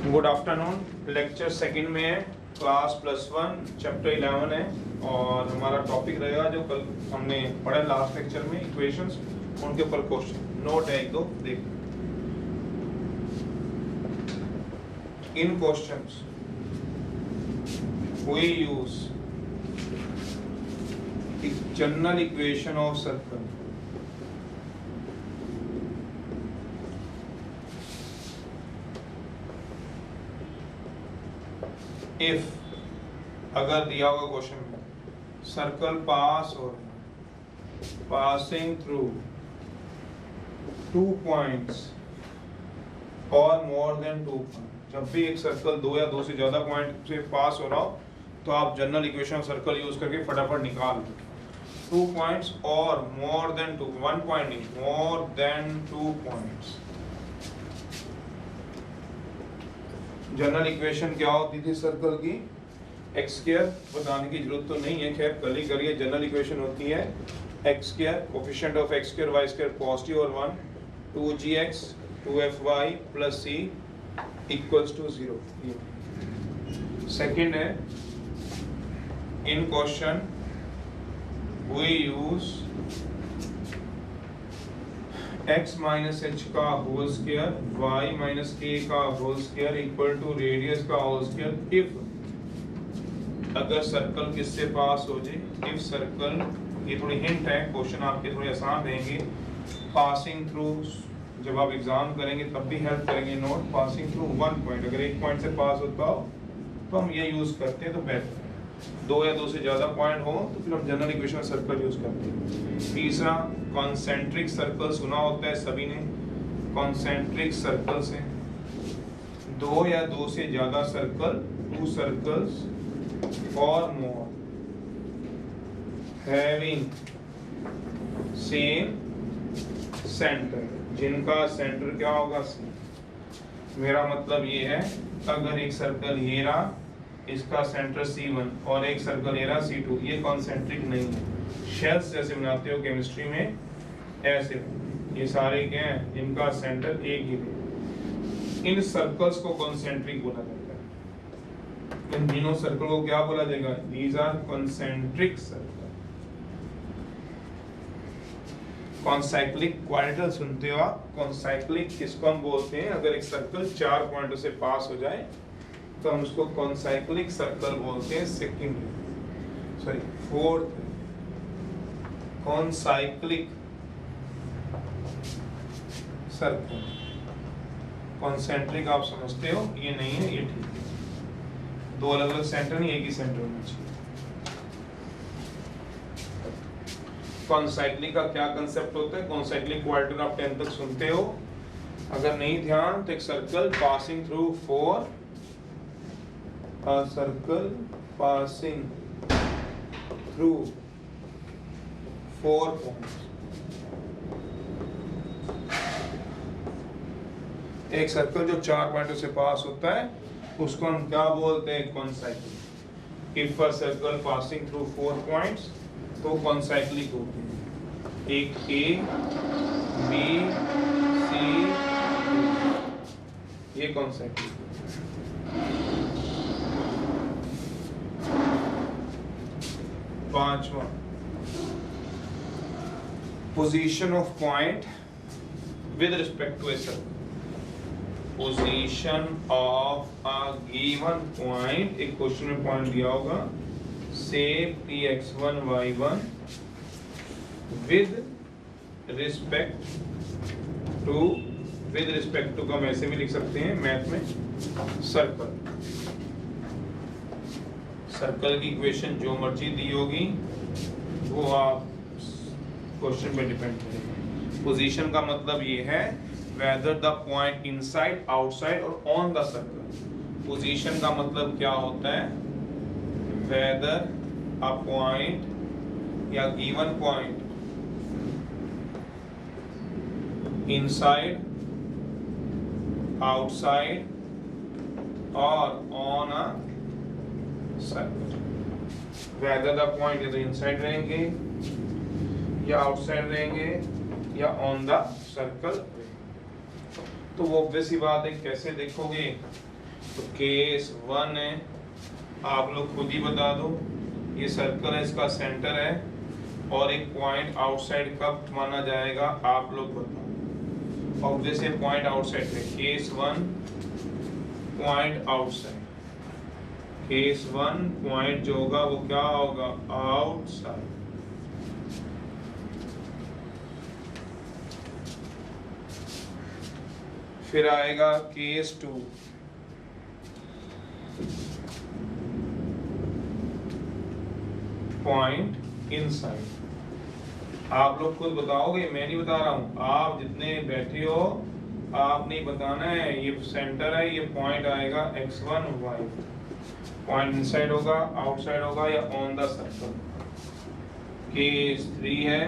Good afternoon. Lecture second में है, class +1 chapter 11 है और हमारा टॉपिक रहेगा जो कल हमने पढ़ा लास्ट लेक्चर में, इक्वेशंस, उनके ऊपर क्वेश्चन नोट है एक दो देख। In questions we use general equation of circle. If अगर दिया हुआ क्वेश्चन में सर्कल पास और पासिंग थ्रू 2 पॉइंट्स और मोर देन 2 पॉइंट, जब भी एक सर्कल 2 या 2 से ज्यादा पॉइंट से पास हो रहा हो तो आप जनरल इक्वेशन सर्कल यूज करके फटाफट निकाल लो। 2 पॉइंट्स और मोर देन 2, 1 पॉइंट नहीं, more than 2 points. General equation क्या होती थी सर्कल की? एक्स स्क्वायर, बताने की जरूरत तो नहीं है, खैर कल ही करिए। जनरल इक्वेशन होती है x square, coefficient of x square y square positive और 1, 2gx 2fy plus c equals to 0। Second है, in question we use x minus h का whole square y minus k का whole square equal to radius का whole square if, अगर circle किससे पास हो जाए। इफ सर्कल, ये थोड़ी हिंट है, क्वेश्चन आपके थोड़े आसान रहेंगे। पासिंग थ्रू, जब आप एग्जाम करेंगे तब भी हेल्प करेंगे नोट। पासिंग थ्रू 1 पॉइंट, अगर एक पॉइंट से पास होता हो तो हम ये यूज करते हैं तो बेहतर है। 2 या 2 से ज्यादा पॉइंट हो तो फिर हम जनरल इक्वेशन सर्कल यूज करते हैं। तीसरा, कॉन्सेंट्रिक सर्कल सुना होता है सभी ने। कॉन्सेंट्रिक सर्कल से 2 या 2 से ज्यादा सर्कल, 2 सर्कल्स और मोर हैविंग सेम सेंटर, जिनका सेंटर क्या होगा? सी। मेरा मतलब ये है, अगर एक सर्कल ये रहा, इसका सेंटर C1 और एक सर्कल ये रहा C2, ये कॉन्सेंट्रिक नहीं है। शेल्स जैसे बनाते हो केमिस्ट्री में, ऐसे ये सारे क्या हैं जिनका सेंटर एक ही है। इन सर्कल्स को कॉन्सेंट्रिक बोला जाता है। इन तीनों सर्कल को क्या बोला जाएगा? These are concentric circle. Concyclic quadrilateral सुनते हो आप? कॉन्साइक्लिक किसको हम बोलते हैं? अगर एक सर्कल 4 पॉइंटों से पास हो जाए तो हम उसको कॉन्साइक्लिक सर्कल बोलते हैं। Fourth, concyclic circle. कॉन्सेंट्रिक आप समझते हो, ये नहीं है, ये ठीक है। 2 अलग अलग सेंटर नहीं, एक ही सेंटर होना चाहिए। कॉन्साइक्लिक का क्या कंसेप्ट होता है? कॉन्साइक्लिक क्वाड्रेटल आप 10 तक सुनते हो, अगर नहीं ध्यान तो एक circle passing through 4, a circle passing through 4 points। एक सर्कल जो 4 पॉइंटों से पास होता है उसको हम क्या बोलते हैं? Concyclic. If a circle passing through 4 points तो कॉन्साइक्लिक होते हैं। एक A, B, C, ये कॉन्साइक्लिक। पांचवा, position of point with respect to a circle. Position of a given point, एक क्वेश्चन में पॉइंट दिया होगा, से Px1 y1 with respect to का हम ऐसे भी लिख सकते हैं मैथ में, सर्कल। सर्कल की इक्वेशन जो मर्जी दी होगी वो आप क्वेश्चन पे डिपेंड करेगा। पोजीशन का मतलब ये है whether the point inside, outside और ऑन द सर्कल। पोजीशन का मतलब क्या होता है? वेदर अ पॉइंट या गिवन पॉइंट इनसाइड, आउटसाइड और on a circle. Whether the point या तो इनसाइड रहेंगे या आउटसाइड रहेंगे या ऑन द सर्कल। तो वो ऑब्वियस ही बात है, कैसे देखोगे? तो केस 1 है, आप लोग खुद ही बता दो। ये सर्कल है, इसका सेंटर है और एक पॉइंट आउटसाइड कब माना जाएगा, आप लोग बताओ। ऑब्वियस है पॉइंट आउटसाइड है। Case 1 point outside, case 1 point जो होगा वो क्या होगा, आउटसाइड। फिर आएगा केस 2, पॉइंट इनसाइड। आप लोग खुद बताओगे, मैं नहीं बता रहा हूं। आप जितने बैठे हो आप नहीं बताना है। ये सेंटर है, ये पॉइंट आएगा x1 y, पॉइंट इनसाइड होगा, आउटसाइड होगा या ऑन द सर्कल। केस 3 है,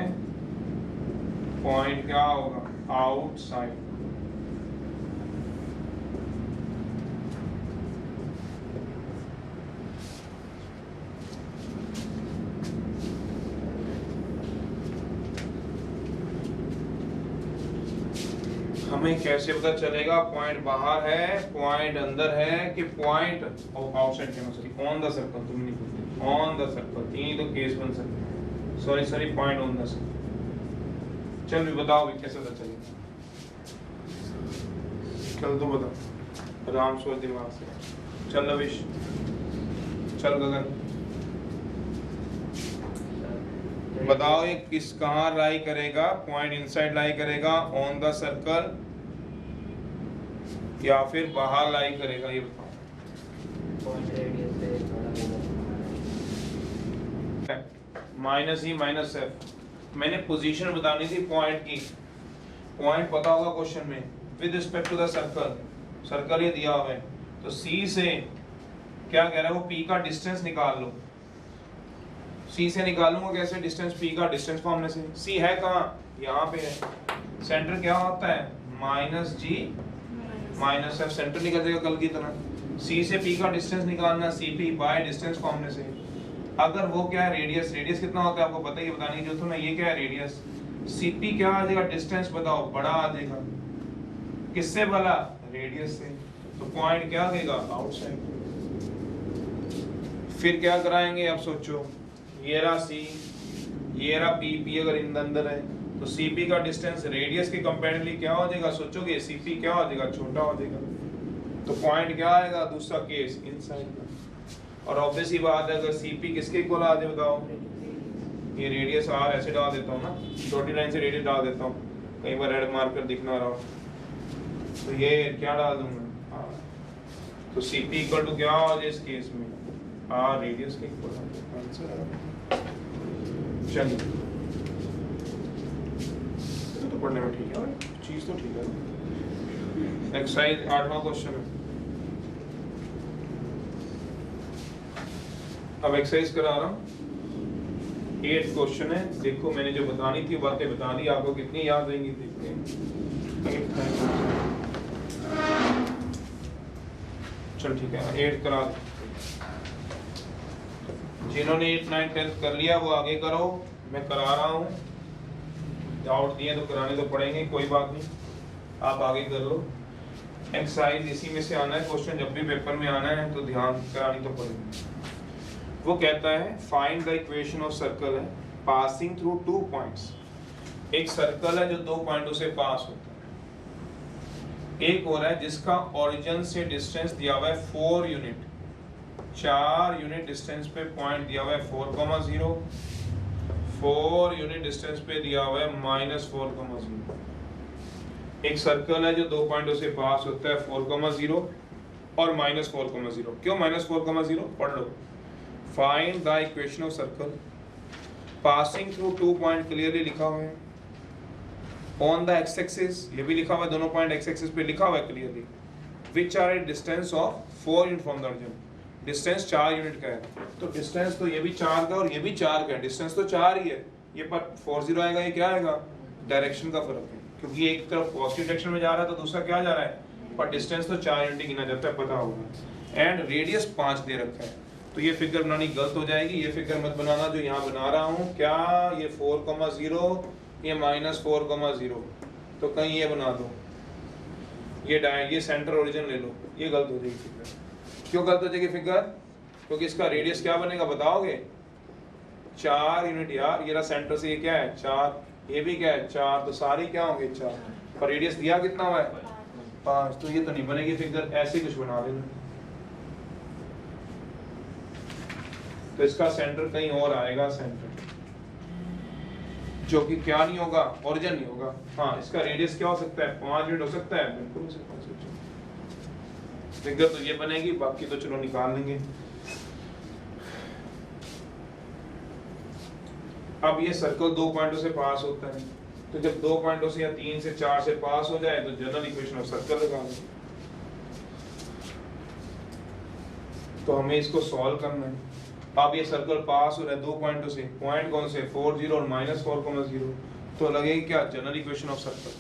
पॉइंट क्या होगा, आउटसाइड। हमें कैसे पता चलेगा पॉइंट बाहर है, पॉइंट अंदर है कि पॉइंट आउटसाइड कहना, सॉरी ऑन द सर्कल, तुम नहीं बोलते ऑन द सर्कल, तीन तो केस बन सकते, sorry point on the circle. चल भी बताओ भी कैसे पता चलेगा, चल तो बता, आराम सोच दिमाग से। चल लविश, चल गगन, बताओ ये किस कहाँ लाई करेगा, पॉइंट इनसाइड लाई करेगा, ऑन द सर्कल या फिर बाहर लाई करेगा, ये बताओ। माइनस ई माइनस एफ, मैंने पोजीशन बतानी थी पॉइंट की। पॉइंट पता होगा क्वेश्चन में, with respect to the circle, circle ये दिया हुआ है तो सी से क्या कह रहा है वो, पी का डिस्टेंस निकाल लो। सी से निकालूंगा कैसे डिस्टेंस, पी का डिस्टेंस फॉर्मूले से। सी है कहाँ, यहाँ पे है। सेंटर क्या होता है, माइनस जी माइनस एफ, सेंटर निकल जाएगा कल की तरह। सी से पी का डिस्टेंस निकालना, सी पी बाय डिस्टेंस फॉर्मूले से। अगर वो क्या है, रेडियस, रेडियस कितना होता है आपको पता ही, बताने की जरूरत है ना। ये क्या है रेडियस, सी पी क्या आ जाएगा, डिस्टेंस बताओ, बड़ा आ जाएगा। किससे बड़ा, रेडियस से। तो पॉइंट क्या देगा, आउटसाइड। फिर क्या कराएंगे, अब सोचो, ये रहा सी, ये रहा पी, पी अगर इन अंदर है तो सी पी का डिस्टेंस रेडियस के कंपैरेटिवली क्या हो जाएगा, सोचोगे सी पी क्या हो जाएगा, छोटा हो जाएगा। तो पॉइंट क्या आएगा, दूसरा केस इनसाइड का। और ऑब्वियस ही बात है, अगर सी पी किसके इक्वल आ जाए बताओ, ये रेडियस आर ऐसे डाल देता हूँ ना, छोटी लाइन से रेडियस डाल देता हूँ, कई बार रेड मार्कर दिखना रहा हो तो ये क्या डाल दूंगा, तो सी पी इक्वल टू क्या हो जाए इस केस में, आर रेडियस के इक्वल आंसर। चलिए तो पढ़ने में ठीक है, चीज तो ठीक है। एक्सरसाइज 8वां क्वेश्चन है। अब एक्सरसाइज करा रहा हूँ, 8 क्वेश्चन है। देखो मैंने जो बतानी थी बातें बता दी, आपको कितनी याद रहेंगी देखते हैं। चल ठीक है, 8 करा। जिन्होंने 8, 9, 10 कर लिया वो आगे करो, मैं करा रहा हूँ। डाउट दिए तो कराने तो पड़ेंगे, कोई बात नहीं, आप आगे कर लो। एक्सरसाइज इसी में से आना है, क्वेश्चन जब भी पेपर में आना है तो ध्यान करानी तो पड़ेगी। वो कहता है find the equation of circle है पासिंग थ्रू 2 पॉइंट्स। एक सर्कल है जो 2 पॉइंटों से पास होता है। एक और है जिसका ओरिजिन से डिस्टेंस दिया हुआ है 4 यूनिट, 4 यूनिट डिस्टेंस पे पॉइंट दिया हुआ है 4,0, 4 यूनिट डिस्टेंस पे दिया हुआ है -4,0। एक सर्कल है जो 2 पॉइंटों से पास होता है 4,0 और -4,0। क्यों -4,0? पढ़ लो। Find the equation of circle passing through 2 point, clearly लिखा हुआ है। ऑन द एक्स एक्सिस, ये भी लिखा हुआ है, दोनों पॉइंट एक्स एक्सिस पे लिखा हुआ है clearly. Which are a distance of 4 unit from the origin, distance 4 unit का है। तो डिस्टेंस तो ये भी 4 का और ये भी 4 का है, डिस्टेंस तो 4 ही है। ये पर 40 आएगा, ये क्या आएगा, डायरेक्शन का फर्क है, क्योंकि एक तरफ पॉजिटिव डायरेक्शन में जा रहा है तो दूसरा क्या जा रहा है, पर डिस्टेंस तो 4 यूनिट गिना जाता है, पता होगा। एंड रेडियस 5 दे रखा है, तो ये फिगर बनानी गलत हो जाएगी। ये फिगर मत बनाना जो यहाँ बना रहा हूँ, क्या ये 4,0, ये -4,0, तो कहीं ये बना दो, ये सेंटर ओरिजिन ले लो। ये गलत हो जाएगी फिगर। क्यों गलत हो जाएगी फिगर? क्योंकि इसका रेडियस क्या बनेगा बताओगे? 4 यूनिट यार, ये रहा सेंटर से ये क्या है 4, ये भी क्या है 4, तो सारे क्या होंगे 4, पर रेडियस दिया कितना हुआ है 5, तो ये तो नहीं बनेगी फिगर, ऐसे कुछ बना देना। तो इसका सेंटर कहीं और आएगा, सेंटर जो कि क्या नहीं होगा, ओरिजिन नहीं होगा। हाँ, इसका रेडियस क्या हो सकता है 5 यूनिट हो सकता है, बिल्कुल हो सकता है। फिगर तो ये बनेगी, बाकी तो चलो निकाल लेंगे। अब ये सर्कल 2 पॉइंटों से पास होता है, तो जब 2 पॉइंटों से या 3 से 4 से पास हो जाए तो जनरल इक्वेशन ऑफ सर्कल लगा लो। तो हमें इसको सॉल्व करना है। अब ये सर्कल पास हो रहा है 2 पॉइंटों से, पॉइंट कौन से 4 0 और -4,0, तो लगेगी क्या जनरल इक्वेशन ऑफ सर्कल।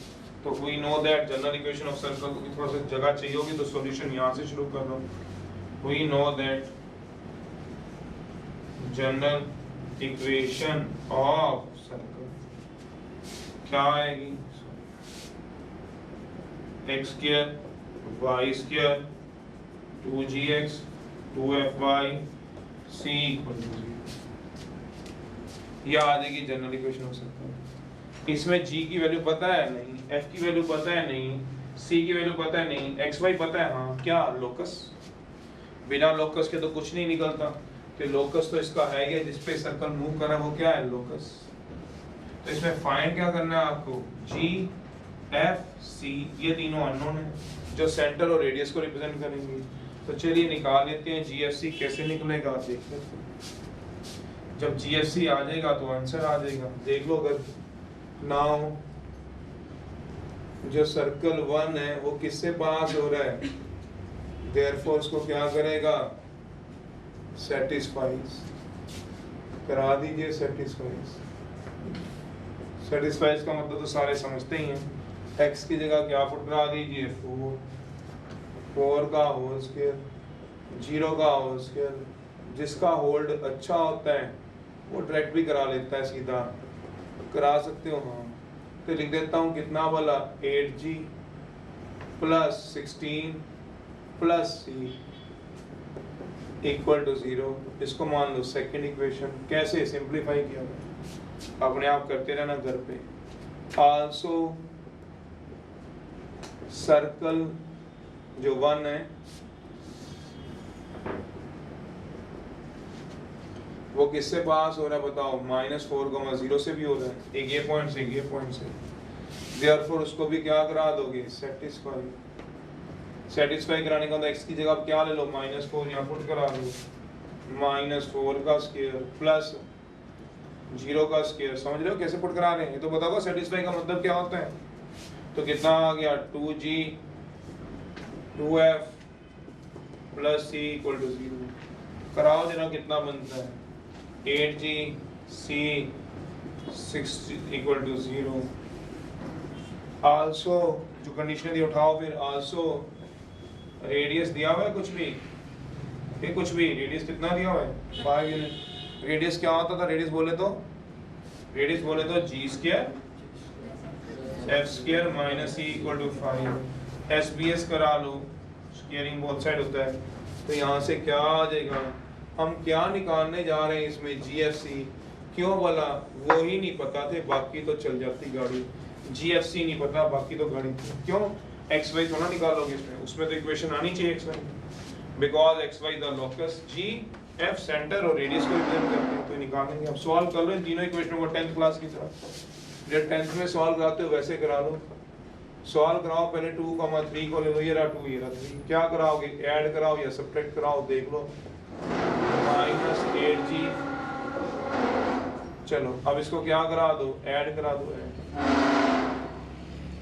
तो we know that general equation of circle की थोड़ा सा जगह चाहिए होगी, तो सॉल्यूशन यहाँ से शुरू कर रहा हूँ। We know that general equation of circle क्या आएगी, x² y² 2gx 2fy c = 0, यह आ जाएगी जनरल इक्वेशन ऑफ सर्कल। इसमें g की वैल्यू पता है नहीं, f की वैल्यू पता है नहीं, c की वैल्यू पता है नहीं, xy पता है हाँ, क्या लोकस, बिना लोकस के तो कुछ नहीं निकलता, कि लोकस तो इसका है ही, जिस पे सर्कल मूव कर रहा है वो क्या है लोकस। तो इसमें फाइंड क्या करना है आपको, g f c, ये तीनों अननोन है जो सेंटर और रेडियस को रिप्रेजेंट करेंगे। तो चलिए निकाल लेते हैं जी एफ सी, कैसे निकलेगा देख लेते हैं। जब जी एफ सी आ जाएगा तो आंसर आ जाएगा, देख लो। अगर नाउ जो सर्कल 1 है वो किससे पास हो रहा है, देयरफॉर उसको क्या करेगा, सेटिस्फाइज करा दीजिए। सेटिस्फाइज का मतलब तो सारे समझते ही हैं, x की जगह क्या पुट करा दीजिए 4 का होल स्क्वायर, 0 का होल स्क्वायर। जिसका होल्ड अच्छा होता है वो डायरेक्ट भी करा लेता है, सीधा करा सकते हो हाँ। तो लिख देता हूँ कितना वाला 8g + 16 + c = 0। इसको मान लो सेकंड इक्वेशन। कैसे सिंपलीफाई किया, अपने आप करते रहना घर पे। आल्सो सर्कल जो 1 है वो किससे पास हो रहा है बताओ, -4,0 से भी हो रहा है, एक ये पॉइंट से, एक ये पॉइंट से। देयरफॉर उसको भी क्या करा दोगे, सेटिस्फाई कराने का, x की जगह आप क्या ले लो, -4 यहाँ पुट करा दो, -4 का स्क्वायर प्लस 0 का स्क्वायर। समझ रहे हो कैसे पुट करा रहे हैं, ये तो बताओ सेटिस्फाई का मतलब क्या होता है। तो कितना आ गया 2g 2f + c = 0। कराओ जरा कितना बनता है, 8g c 60 = 0। आल्सो जो कंडीशन दी उठाओ, फिर आल्सो रेडियस दिया हुआ है कुछ भी, ये कुछ भी रेडियस कितना दिया हुआ है 5 यूनिट। रेडियस क्या होता था, रेडियस बोले तो g² f² - c = 5। SBS करा लो, स्क्वायरिंग बोथ साइड होता है। तो यहाँ से क्या आ जाएगा, हम क्या निकालने जा रहे हैं इसमें, GFC। क्यों बोला, वो ही नहीं पता थे, बाकी तो चल जाती गाड़ी। GFC नहीं पता, बाकी तो गाड़ी थी। क्यों, XY थोड़ा निकालोगे इसमें, उसमें तो इक्वेशन आनी चाहिए XY, because XY the locus, G F centre और रेडियस को रिप्रेजेंट करते हैं। तो निकालेंगे, अब सॉल्व कर लो इन तीनों इक्वेशनों को 10th क्लास की तरह, जब 10th में सॉल्व कराते हो वैसे करा लो। सॉल्व कराओ, पहले 2,3 को ले लो, ये रहा 2, ये रहा 3। क्या कराओगे, ऐड कराओ या सब्ट्रैक्ट कराओ, देख लो। -8g, चलो अब इसको क्या करा दो, ऐड करा दो।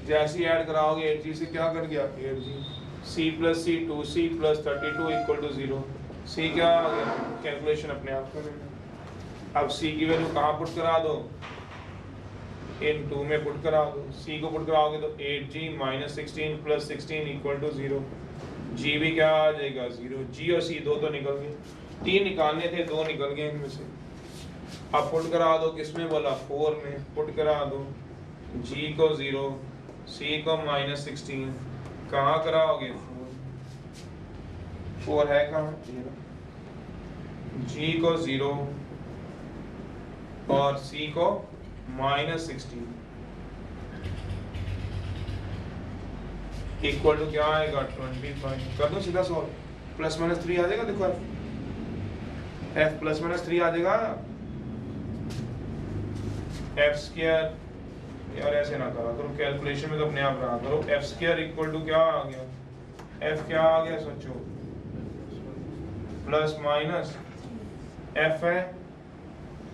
जैसे ऐड कराओगे 8g से क्या कर गया 8g, c + c 2c + 32 = 0। c क्या आ गया, कैलकुलेशन अपने आप कर लेना। अब c की वैल्यू कहाँ पुट करा दो, इन 2 में पुट करा दो। c को पुट कराओगे तो 8g - 16 + 16 = 0। g भी क्या आ जाएगा 0। g और c दो तो निकल गए, 3 निकालने थे, 2 निकल गए इनमें से। अब पुट करा दो, किसमें बोला 4 में, पुट करा दो g को 0, c को -16, कहाँ कराओगे 4। 4 है कहाँ, जी को 0 और सी को -16 इक्वल टू क्या आएगा 25। कर दो सीधा सॉल्व, +-3 आ जाएगा। देखो f +-3 आ जाएगा। f स्क्वायर, यार ऐसे ना करा करो, कैलकुलेशन में तो अपने आप रहा करो। f स्क्वायर इक्वल टू क्या आ गया, f क्या आ गया सोचो, प्लस माइनस f है,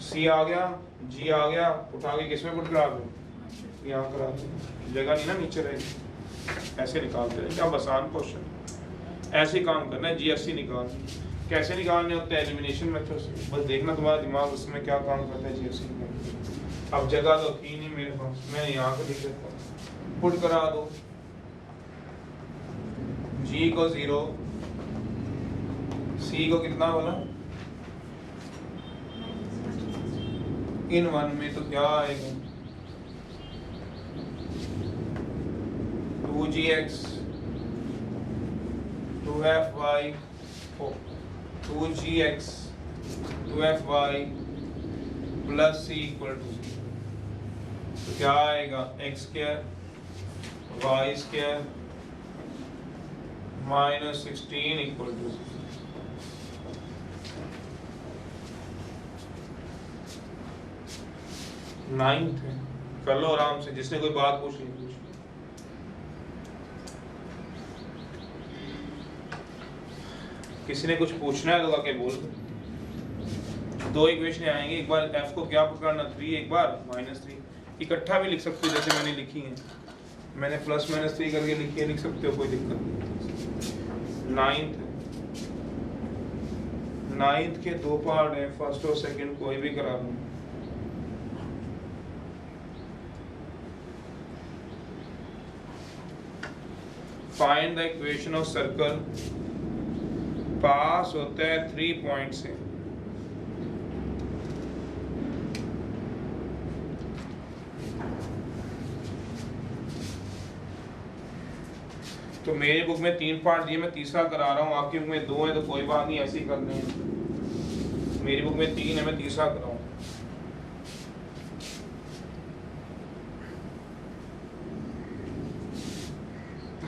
c आ गया, g आ गया, उठा के किसमें पुट करा दो, यहाँ करा दो, जगह नहीं ना नीचे रहेगी। ऐसे निकालते हैं, क्या आसान क्वेश्चन, ऐसे काम करना है। जीएफसी निकाल, कैसे निकालने होते हैं, एलिमिनेशन मेथड से। बस देखना तुम्हारा दिमाग उसमें क्या काम करता है जीएफसी में। अब जगह तो थी नहीं मेरे पास, मैं यहाँ को लिख देता हूँ, पुट करा दो, जी को 0, सी को कितना बोला, इन 1 में तो क्या आएगा 2gx 2fy 2gx 2fy plus c equal to 0। तो क्या आएगा x square y square -16 equal to 0। Ninth है, कर लो आराम से, जिसने कोई बात पूछ ली पूछ। किसी ने कुछ पूछना है तो आके बोल दो। दो इक्वेशन आएंगे, एक बार f को क्या पुट करना 3, एक बार -3। इकट्ठा भी लिख सकते हो जैसे मैंने लिखी है, मैंने +-3 करके लिखी है, लिख सकते हो, कोई दिक्कत नहीं। नाइन्थ के 2 पार्ट है, फर्स्ट और सेकंड कोई भी करा लो। Find the equation of circle, pass होता है 3 पॉइंट से। तो मेरी बुक में 3 पार्ट दिए, मैं तीसरा करा रहा हूँ, आपकी बुक में 2 है तो कोई बात नहीं, ऐसे ही करने हैं। मेरी बुक में 3 है, मैं तीसरा कराऊँ।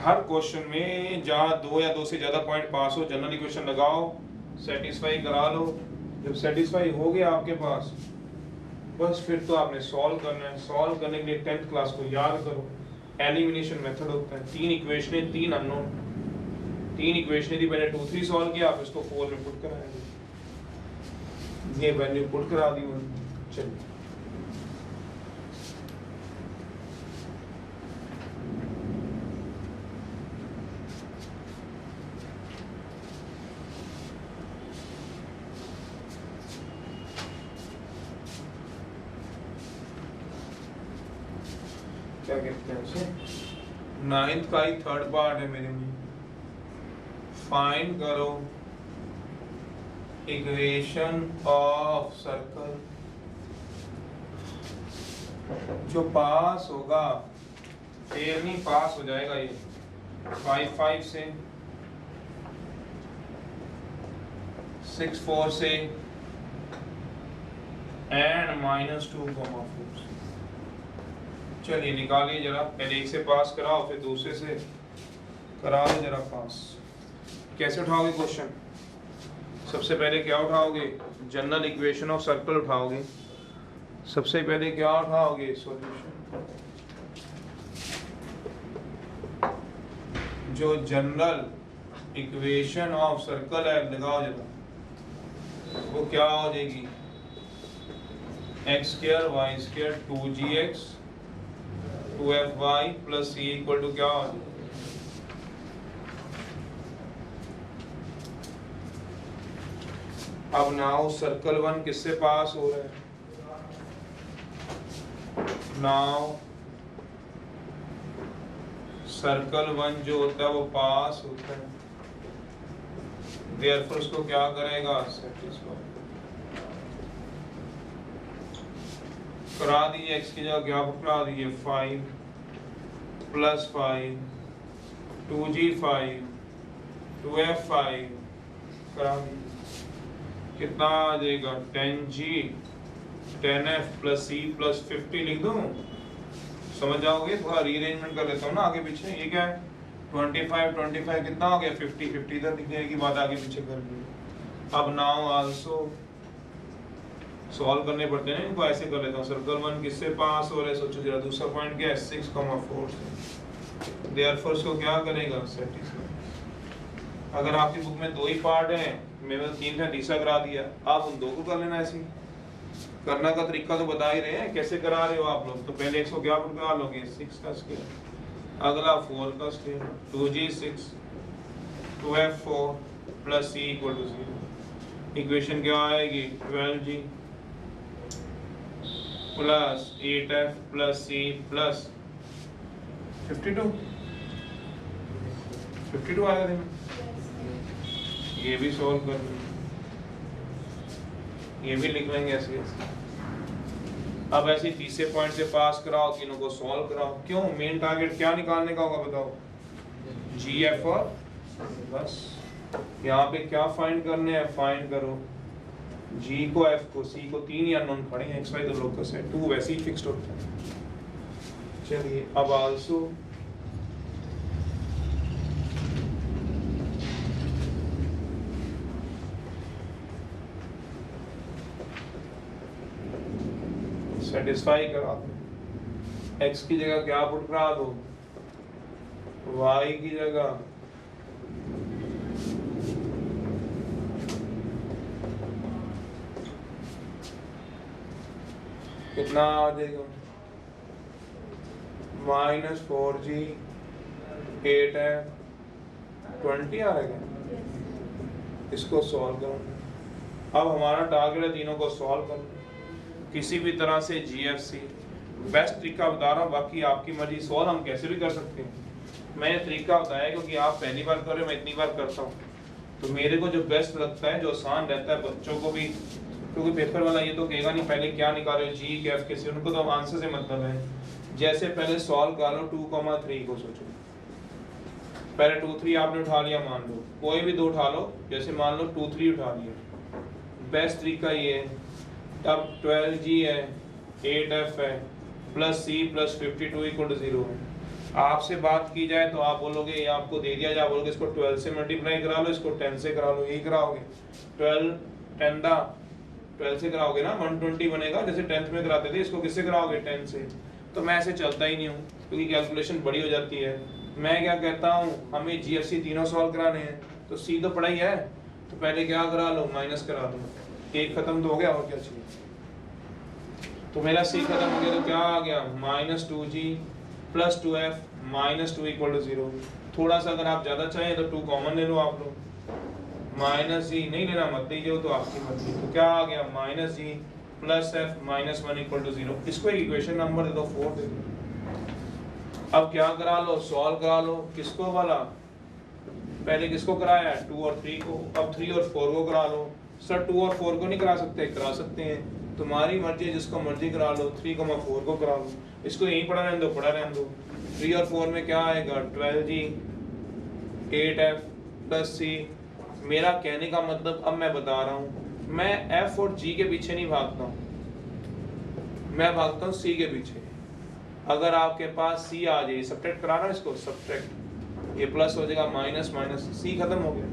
हर क्वेश्चन में जहाँ 2 या 2 से ज्यादा पॉइंट पास हो, जनरल इक्वेशन लगाओ, सेटिस्फाई करा लो। जब सेटिस्फाई हो गया आपके पास, बस फिर तो आपने सॉल्व करना है। सॉल्व करने के लिए 10th क्लास को याद करो, एलिमिनेशन मेथड होता है। 3 इक्वेशनें, 3 अननोन, 3 इक्वेशनें थी, पहले 2 3 सॉल्व किया, आप इसको 4 में पुट कराएंगे, ये वैल्यू पुट करा दी। चलिए क्या कहते हैं उसे, 9th का ही 3rd पार्ट है मेरे में। फाइंड करो इक्वेशन ऑफ सर्कल जो पास होगा, फेल नहीं पास हो जाएगा ये, 5 से, 6 4 से एंड -2, 4 से। चलिए निकालिए जरा, पहले एक से पास कराओ, फिर दूसरे से करा दो जरा पास। कैसे उठाओगे क्वेश्चन, सबसे पहले क्या उठाओगे, जनरल इक्वेशन ऑफ सर्कल उठाओगे। सबसे पहले क्या उठाओगे, सॉल्यूशन। जो जनरल इक्वेशन ऑफ सर्कल है लगाओ जरा, वो क्या हो जाएगी, x² y² 2gx 2fy plus c equal to क्या हो जाएगा, अब नाउ सर्कल 1 किससे पास हो रहा है, नाउ सर्कल 1 जो होता है वो पास होता है, देयरफॉर उसको क्या करेगा, सेटिस्फाई करा दीजिए। x की जगह क्या करा दीजिए, 5 + 5 2g5 2f5 करा दी, कितना आ जाएगा 10g 10f plus c plus 50 लिख दूं, समझ जाओगे। थोड़ा रीअरेंजमेंट कर लेता हूँ ना आगे पीछे। ये क्या है 25 कितना हो गया 50 इधर लिखने की बात आगे पीछे कर ली। अब नाउ आल्सो सॉल्व करने पड़ते हैं इनको, ऐसे कर लेता हूँ। सर्कल 1 किससे पास हो रहा है सोचो जरा। दूसरा पॉइंट क्या है 6,4 से। देयरफॉर इसको क्या करेगा सेटिस्फाई। अगर आपकी बुक में 2 ही पार्ट हैं, मैंने 3 था तीसरा करा दिया, आप उन 2 को कर लेना। ऐसे करना का तरीका तो बता ही रहे हैं, कैसे करा रहे हो आप लोग। तो पहले 100 क्या करा लोगे 6 का स्क्वायर, अगला 4 का square, 2g 6 2f 4 plus c equal to 0। Equation क्या आएगी 12g plus 8f plus c plus 52 आएगा देखो। ये भी सॉल्व कर लो, ये भी लिख लेंगे ऐसे ऐसे। अब ऐसे तीसरे पॉइंट से पास कराओ, तीनों को सॉल्व कराओ। क्यों मेन टारगेट क्या निकालने का होगा बताओ, जीएफ और बस। यहाँ पे क्या फाइंड करने हैं, फाइंड करो जी को एफ को सी को। 3 ही अननोन खड़े हैं, एक्स वाई तो लोकस है, 2 वैसे ही फिक्स्ड होता है। चलिए अब आल्सो सेटिस्फाई करा दो। x की जगह क्या पुट करा दो, y की जगह कितना आ जाएगा -4g 8 है 20 आएगा। इसको सॉल्व करो। अब हमारा टारगेट है तीनों को सॉल्व करना किसी भी तरह से। GFC बेस्ट तरीका बता रहा हूँ, बाकी आपकी मर्जी। सॉल्व हम कैसे भी कर सकते हैं, मैंने तरीका बताया क्योंकि आप पहली बार कर रहे हो, मैं इतनी बार करता हूँ तो मेरे को जो बेस्ट लगता है, जो आसान रहता है बच्चों को भी, क्योंकि पेपर वाला ये तो कहेगा नहीं पहले क्या निकाले जी के एफ के सी, उनको तो आंसर से मतलब है। जैसे पहले सॉल्व कर लो 2,3 को सोचो, पहले 2 3 आपने उठा लिया, मान लो कोई भी 2 उठा लो, जैसे मान लो 2 3 उठा लिया। बेस्ट तरीका ये है। अब 12g है 8f है plus c plus 52 equal to 0 है। आपसे बात की जाए तो आप बोलोगे, ये आपको दे दिया जाए, बोलोगे इसको 12 से मल्टीप्लाई करा लो, इसको 10 से करा लो, यही कराओगे। 12 से कराओगे ना 120 बनेगा, जैसे 10th में कराते थे। इसको किससे कराओगे 10 से। तो मैं ऐसे चलता ही नहीं हूँ क्योंकि कैलकुलेशन बड़ी हो जाती है। मैं क्या कहता हूँ, हमें GFC तीनों सॉल्व कराने हैं तो c तो पड़ा ही है, तो पहले क्या करा लो माइनस करा दो, एक खत्म तो हो गया, और क्या चाहिए। तो मेरा c खत्म हो गया तो क्या आ गया -2g plus 2f -2 equal to 0। थोड़ा सा अगर आप ज्यादा चाहें तो 2 कॉमन ले लो आप लोग, -g नहीं लेना मत लीजिए, तो आपकी मर्जी। तो क्या आ गया -g plus f -1 equal to 0। इसको एक इक्वेशन नंबर दे दो 4 दे दो। अब क्या करा लो, सॉल्व करा लो। किसको वाला, पहले किसको कराया 2 और 3 को, अब 3 और 4 को करा लो। सर 2 और 4 को नहीं करा सकते, करा सकते हैं, तुम्हारी मर्जी है, जिसको मर्जी करा लो। 3,4 को करा लो, इसको यहीं पढ़ा रहने दो, पढ़ा रहने दो। 3 और 4 में क्या आएगा 12g 8f प्लस c। मेरा कहने का मतलब अब मैं बता रहा हूँ, मैं f और g के पीछे नहीं भागता हूँ, मैं भागता हूँ c के पीछे। अगर आपके पास c आ जाए, सब्ट्रैक्ट कराना, इसको सब्ट्रैक्ट, ये प्लस हो जाएगा माइनस माइनस, c खत्म हो गया।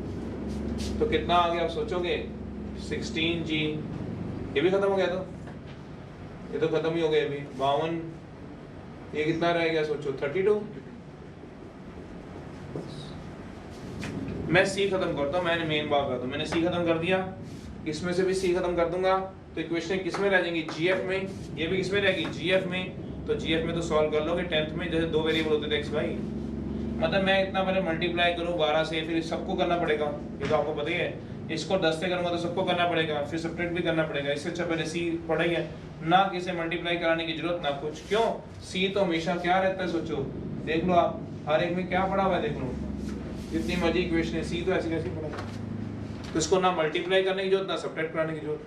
तो कितना आ गया आप सोचोगे 16g, ये भी खत्म हो गया, तो ये तो खत्म ही हो गया अभी 52। ये कितना रह गया सोचो 32। मैं c खत्म करता हूँ, मैंने मेन बात करता हूँ, मैंने c खत्म कर दिया, इसमें से भी c खत्म कर दूंगा, तो इक्वेशन किसमें रह जाएंगी gf में, ये भी किसमें रहेगी gf में। तो gf में तो सॉल्व कर लोगे 10th में, जैसे 2 वेरिएबल होते थे x y, मतलब मैं इतना पहले मल्टीप्लाई करूँ 12 से, फिर सबको करना पड़ेगा, ये तो आपको पता ही है। इसको 10 से करूंगा तो सबको करना पड़ेगा, फिर सब्ट्रैक्ट भी करना पड़ेगा। इससे अच्छा पहले c पढ़ा ही है ना, किसे मल्टीप्लाई कराने की जरूरत ना कुछ। क्यों, c तो हमेशा क्या रहता है सोचो, देख लो आप हर एक में क्या पढ़ा हुआ है, देख लो जितनी मर्जी इक्वेशन है, c तो ऐसे कैसे पढ़ा। तो इसको ना मल्टीप्लाई करने की जरूरत ना सब्ट्रैक्ट कराने की जरूरत,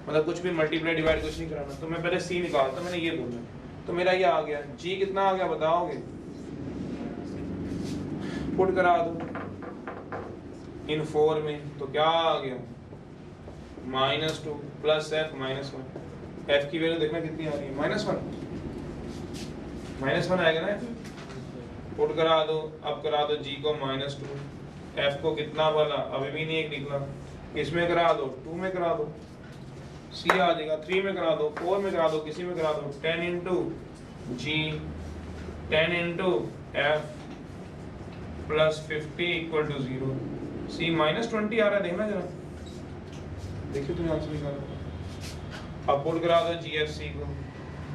मतलब कुछ भी मल्टीप्लाई डिवाइड कुछ नहीं कराना। तो मैं पहले c निकालता, मैंने ये बोला, तो मेरा ये आ गया। g कितना आ गया बताओगे, पुट करा दो। इन 4 में, तो क्या आ गया -2 प्लस f -1। f की वैल्यू देखना कितनी आ रही है, -1 आएगा ना। पुट करा दो, अब करा दो g को -2, f को कितना वाला अभी भी नहीं एक निकला, इसमें करा दो, 2 में करा दो, c आ जाएगा, 3 में करा दो, 4 में करा दो, किसी में करा दो, 10 into g 10 into f plus 50 equal to 0। c -20 आ रहा है, देखना जरा, देखिए तुम्हें आंसर निकालो। अब पुट करा दो GFC को,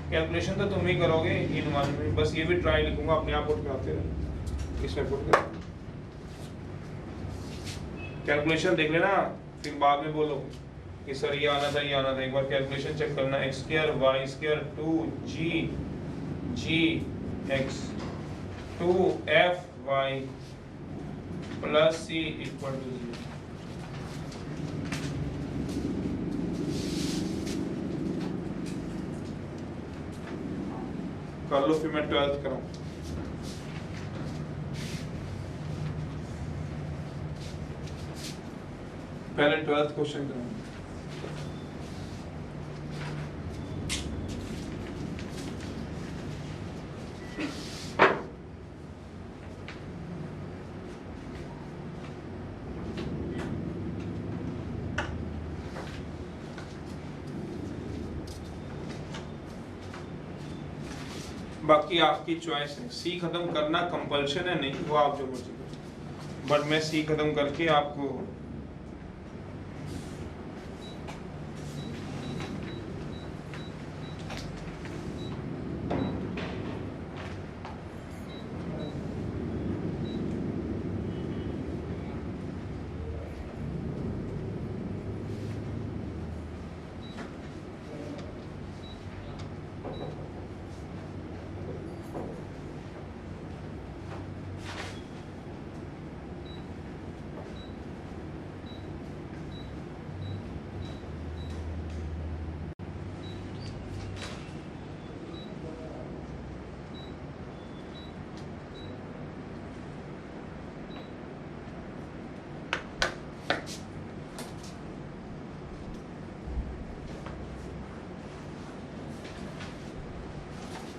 कैलकुलेशन तो तुम ही करोगे इन 1 में, बस ये भी ट्राई लिखूंगा, अपने आप पुट कराते रहो, इसमें पुट करो, कैलकुलेशन देख लेना, फिर बाद में बोलो कि सर ये आना था, ये आना था। एक बार कैलकुलेशन चेक करना, x square y square 2g x 2fy plus c equal to 0। कर लो, फिर मैं 12th कराऊं। पहले 12th क्वेश्चन कराऊं। बाकी आपकी चॉइस है, सी खत्म करना कंपल्शन है नहीं, वो आप जो मर्जी करो, बट मैं सी खत्म करके आपको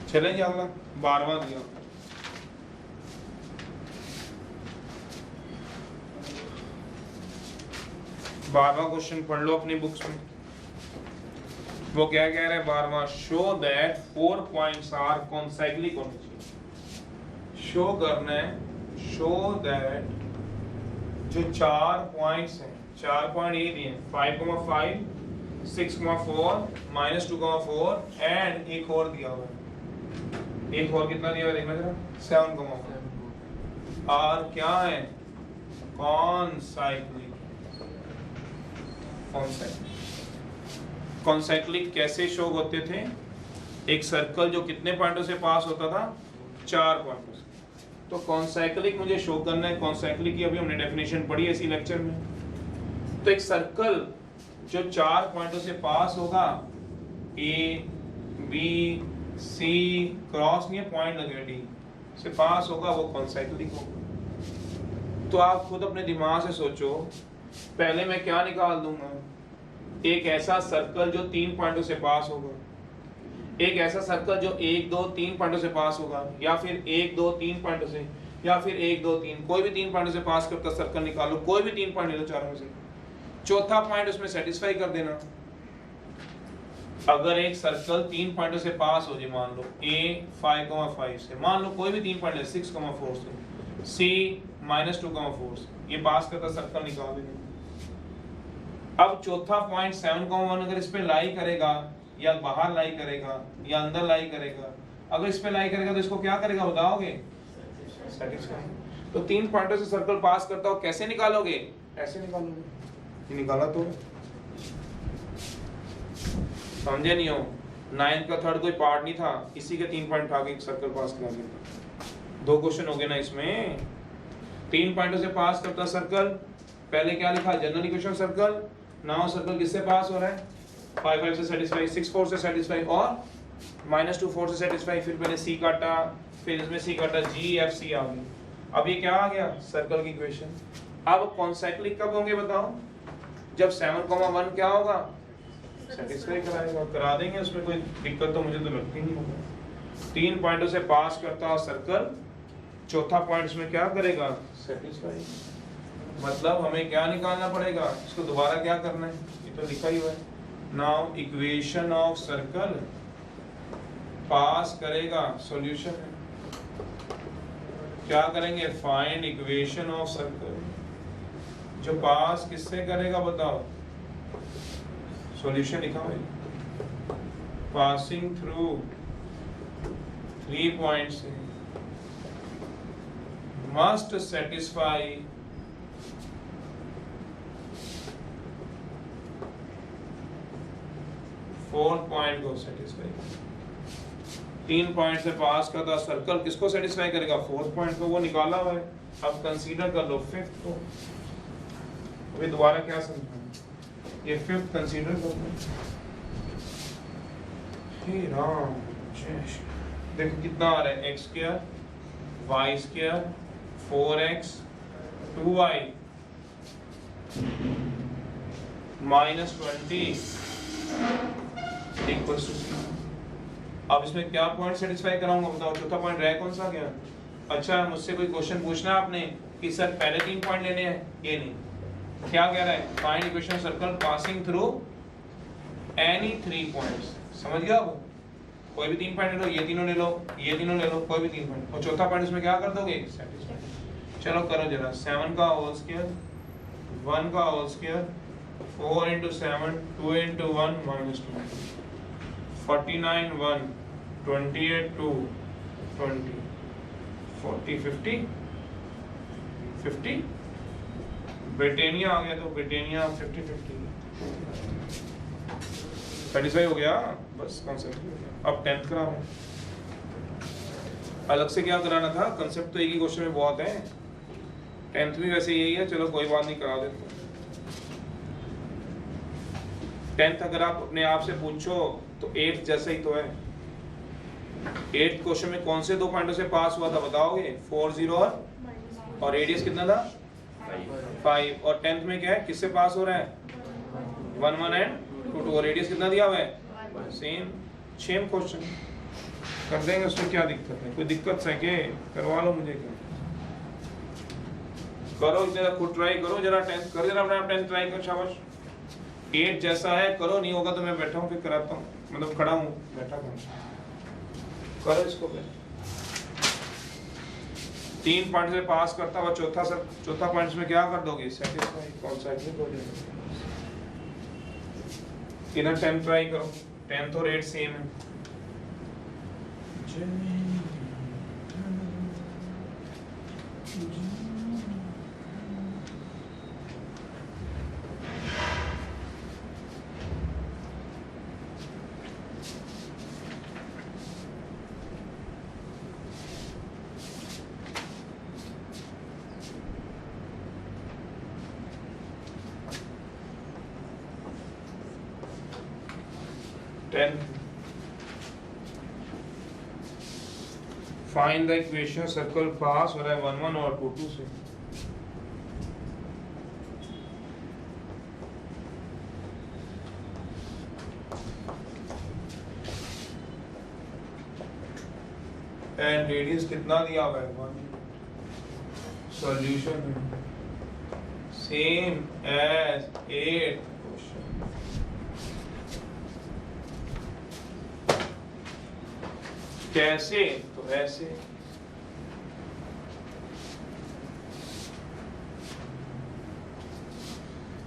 चले जाऊंगा। 12वां दिया, बारहवां क्वेश्चन पढ़ लो अपनी बुक्स में। वो क्या कह रहा है 12वां, शो दैट 4 पॉइंट्स आर कॉन्सेक्युटिव होने चाहिए। शो करना है, शो दैट जो 4 पॉइंट्स हैं, 4 पॉइंट ये दिए 5,5 6,4 -2,4 एंड एक और दिया हुआ है, एक और कितना दिया हुआ देखना जरा, 7,4 और क्या है कॉन्साइक्लिक। कॉन्साइक्लिक कैसे शो होते थे, एक सर्कल जो कितने पॉइंटों से पास होता था, 4 पॉइंटों से। तो कॉन्साइक्लिक मुझे शो करना है, कॉन्साइक्लिक की अभी हमने डेफिनेशन पढ़ी है इसी लेक्चर में। तो एक सर्कल जो 4 पॉइंटों से पास होगा, ए बी सी क्रॉस नहीं है, पॉइंट लगे डी से पास होगा, वो कॉन्साइक्लिक होगा। तो आप खुद अपने दिमाग से सोचो, पहले मैं क्या निकाल दूंगा, एक ऐसा सर्कल जो 3 पॉइंटों से पास होगा, एक ऐसा सर्कल जो 1 2 3 पॉइंटों से पास होगा, या फिर 1 2 3 पॉइंटों से, या फिर 1 2 3 कोई भी 3 पॉइंटों से पास करता सर्कल निकालो, कोई भी 3 पॉइंट ले लो चारों में से, चौथा पॉइंट उसमें सेटिस्फाई कर देना। अगर एक सर्कल 3 पॉइंटों से पास हो जाए, मान लो A 5,5 से, मान लो कोई भी 3 पॉइंट 6,4 से, C -2,4 से, ये पास करता सर्कल निकाल देना। अब चौथा पॉइंट 7,1 अगर इस पे लाई करेगा, या बाहर लाई करेगा, या अंदर लाई करेगा, अगर इस पे लाई करेगा तो इसको क्या करेगा बताओगे, सेटिस्फाई। तो 3 पॉइंटों से सर्कल पास करता हो, कैसे निकालोगे, ऐसे निकालोगे, ये निकाला तो समझे नहीं हो, 9th का थर्ड कोई पार्ट नहीं था, इसी के 3 पॉइंट आगे एक सर्कल पास करा दिया। 2 क्वेश्चन हो गए ना इसमें। 3 पॉइंटों से पास करता सर्कल, पहले क्या लिखा, general equation circle, now circle किससे पास हो रहा है, 5 5 से सेटिस्फाई, 6 4 से सेटिस्फाई और -2 4 से सेटिस्फाई। फिर मैंने सी काटा, फिर इसमें सी काटा, जी एफ सी आ गई। अब ये क्या आ गया, सर्कल की इक्वेशन। अब कॉन्साइक्लिक कब होंगे बताओ? जब 7,1 क्या होगा, सेटिस्फाई कराएगा। करा देंगे, उसमें कोई दिक्कत तो मुझे तो लगती नहीं होगा। 3 पॉइंटों से पास करता सर्कल, चौथा पॉइंट इसमें क्या करेगा, सेटिस्फाई। मतलब हमें क्या निकालना पड़ेगा, इसको दोबारा क्या करना है, ये तो लिखा ही हुआ है। नाउ इक्वेशन ऑफ सर्कल पास करेगा, सॉल्यूशन है। क्या करेंगे, फाइंड इक्वेशन ऑफ सर्कल। जो पास किससे करेगा बताओ, सॉल्यूशन लिखा हुआ है। Passing through 3 points must satisfy fourth point को सेटिस्फाई। 3 पॉइंट से पास करता सर्कल किसको सेटिस्फाई करेगा, फोर्थ पॉइंट को, वो निकाला हुआ है। अब कंसीडर कर लो फिफ्थ को। अभी दोबारा क्या समझाऊं, ये फिफ्थ कंसीडर कर लो। हे राम, देखो कितना आ रहा है, x square y square 4x 2y -20 equals to 0। अब इसमें क्या पॉइंट सेटिस्फाई कराऊंगा बताओ, चौथा पॉइंट रह कौन सा गया? अच्छा, मुझसे कोई क्वेश्चन पूछना है आपने कि सर पहले 3 पॉइंट लेने हैं, ये नहीं। क्या कह रहा है, find equation of circle passing through any 3 points. समझ गया? अब कोई भी 3 पॉइंट ले लो, ये तीनों ले लो, ये तीनों ले लो, कोई भी 3 पॉइंट, और चौथा पॉइंट इसमें क्या कर दोगे, सेटिस्फाई। चलो करो जरा, 7 का होल स्क्वायर 1 का होल स्क्वायर 4 into 7 2 into 1 -2 49 1 28 2 20 40 50 50 ब्रिटेनिया आ गया, तो ब्रिटेनिया 50 50 सेटिस्फाई हो गया बस, कॉन्सेप्ट। अब 10th करा रहा हूं, अलग से क्या कराना था, कंसेप्ट तो एक ही क्वेश्चन में बहुत है। 10th भी वैसे यही है, चलो कोई बात नहीं, करा देते। 10th अगर आप अपने आप से पूछो तो 8th जैसा ही तो है। 8th क्वेश्चन में कौन से 2 पॉइंटों से पास हुआ था बताओगे, 4 0 और रेडियस कितना था 5। और 10th में क्या है, किससे पास हो रहा है, 1 1 एंड 2 2, और रेडियस कितना दिया हुआ है, सेम क्वेश्चन कर देंगे, उसमें क्या दिक्कत है, कोई दिक्कत है क्या, करवा लो मुझे, क्या करो, जरा खुद ट्राई करो, जरा 10th करो, जरा अपना 10th ट्राई करो, शाबाश। 8 जैसा है करो, नहीं होगा तो मैं बैठा हूँ फिर कराता हूँ, मतलब खड़ा हूँ बैठा हूँ, करो इसको फिर। 3 पॉइंट से पास करता हुआ चौथा पॉइंट में क्या कर दोगे, सेटिस्फाई, कॉन्सेक्टिव हो जाएगा। किधर 10 ट्राई करो, 10 और 8 सेम है। फाइंड द इक्वेशन सर्कल पास हो रहा है 1 1 और 2 2 से। एंड रेडियस कितना दिया हुआ है 1। Solution same as 8 question. कैसे, तो ऐसे।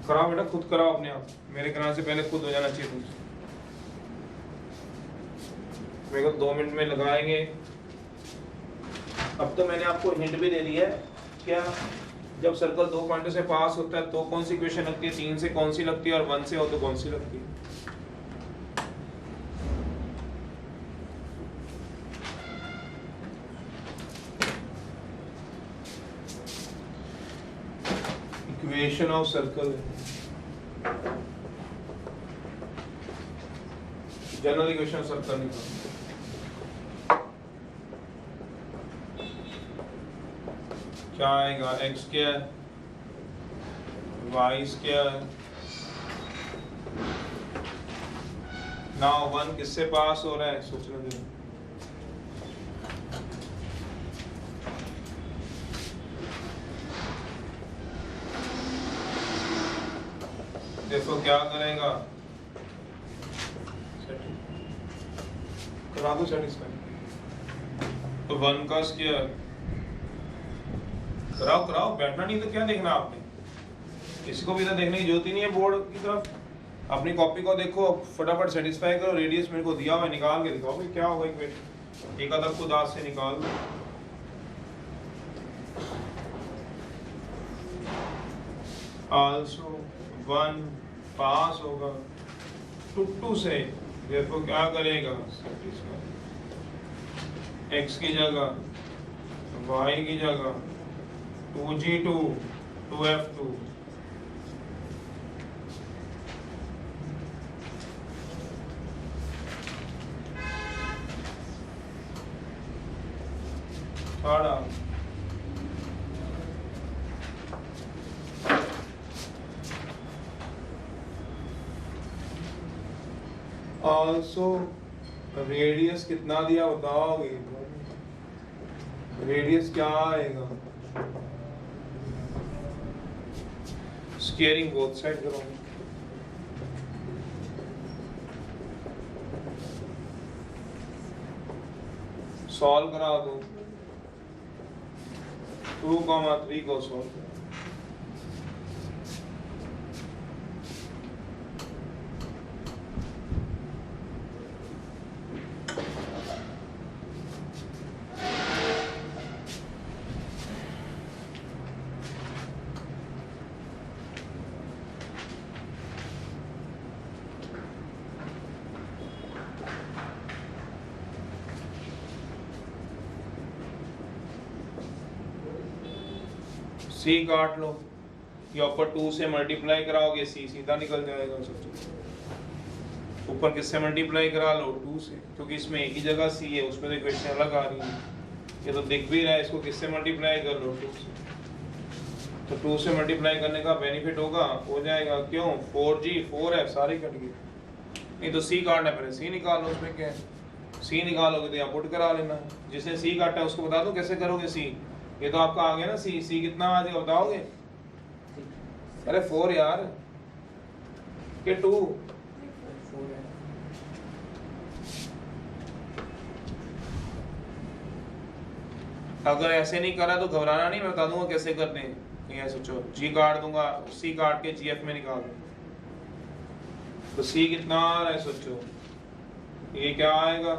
कराओ बेटा, खुद कराओ अपने आप, मेरे कराने से पहले खुद हो जाना चाहिए तुमसे। मेरे को 2 मिनट में लगाएंगे। अब तो मैंने आपको हिंट भी दे दी है, क्या, जब सर्कल 2 पॉइंटों से पास होता है तो कौन सी इक्वेशन लगती है, 3 से कौन सी लगती है, और 1 से हो तो कौन सी लगती है। Equation of circle, general equation of circle निकालो। क्या आएगा, x square y square. Now 1 किससे पास हो रहा है सोचने दो। देखो क्या करेगा, करा दो सेटिस्फाई। तो 1 का स्क्वायर कराओ कराओ, बैठना नहीं तो क्या देखना आपने, इसको भी तो देखने की जरूरत ही नहीं है बोर्ड की तरफ। अपनी कॉपी को देखो, फटाफट सेटिस्फाई करो। रेडियस मेरे को दिया हुआ है, निकाल के दिखाओ कि क्या होगा इक्वेशन। एक आधा खुद हाथ से निकाल लो। आल्सो 1 पास होगा टू से, देखो क्या करेगा, x की जगह y की जगह 2g2 2f2 third also radius कितना दिया बताओगे, रेडियस क्या आएगा, स्केयरिंग बोथ साइड करो, सॉल्व करा दो। 2,3 को सॉल्व करो। सी काट लो, या ऊपर 2 से मल्टीप्लाई कराओगे सी सीधा निकल जाएगा। सोचो ऊपर किससे मल्टीप्लाई करा लो, 2 से, क्योंकि इसमें एक ही जगह सी है, उसमें तो इक्वेशन अलग आ रही है। ये तो दिख भी रहा है, इसको किससे मल्टीप्लाई कर लो, 2 से। तो 2 से मल्टीप्लाई करने का बेनिफिट होगा, हो जाएगा क्यों, 4g 4 है, सारे कट गए। नहीं तो सी काटना, पहले सी निकालो, उसमें क्या है, सी निकालोगे तो यहाँ पुट करा लेना। जिसने सी काटा है उसको बता दो कैसे करोगे सी। ये तो आपका आ गया ना सी, सी कितना आ जाएगा बताओगे, अरे 4 यार के 2, अगर ऐसे नहीं करा तो घबराना नहीं, मैं बता दूंगा कैसे करने हैं। ये सोचो, जी काट दूंगा, सी काट के जीएफ में निकाल दो, तो सी कितना आ रहा है सोचो, ये क्या आएगा,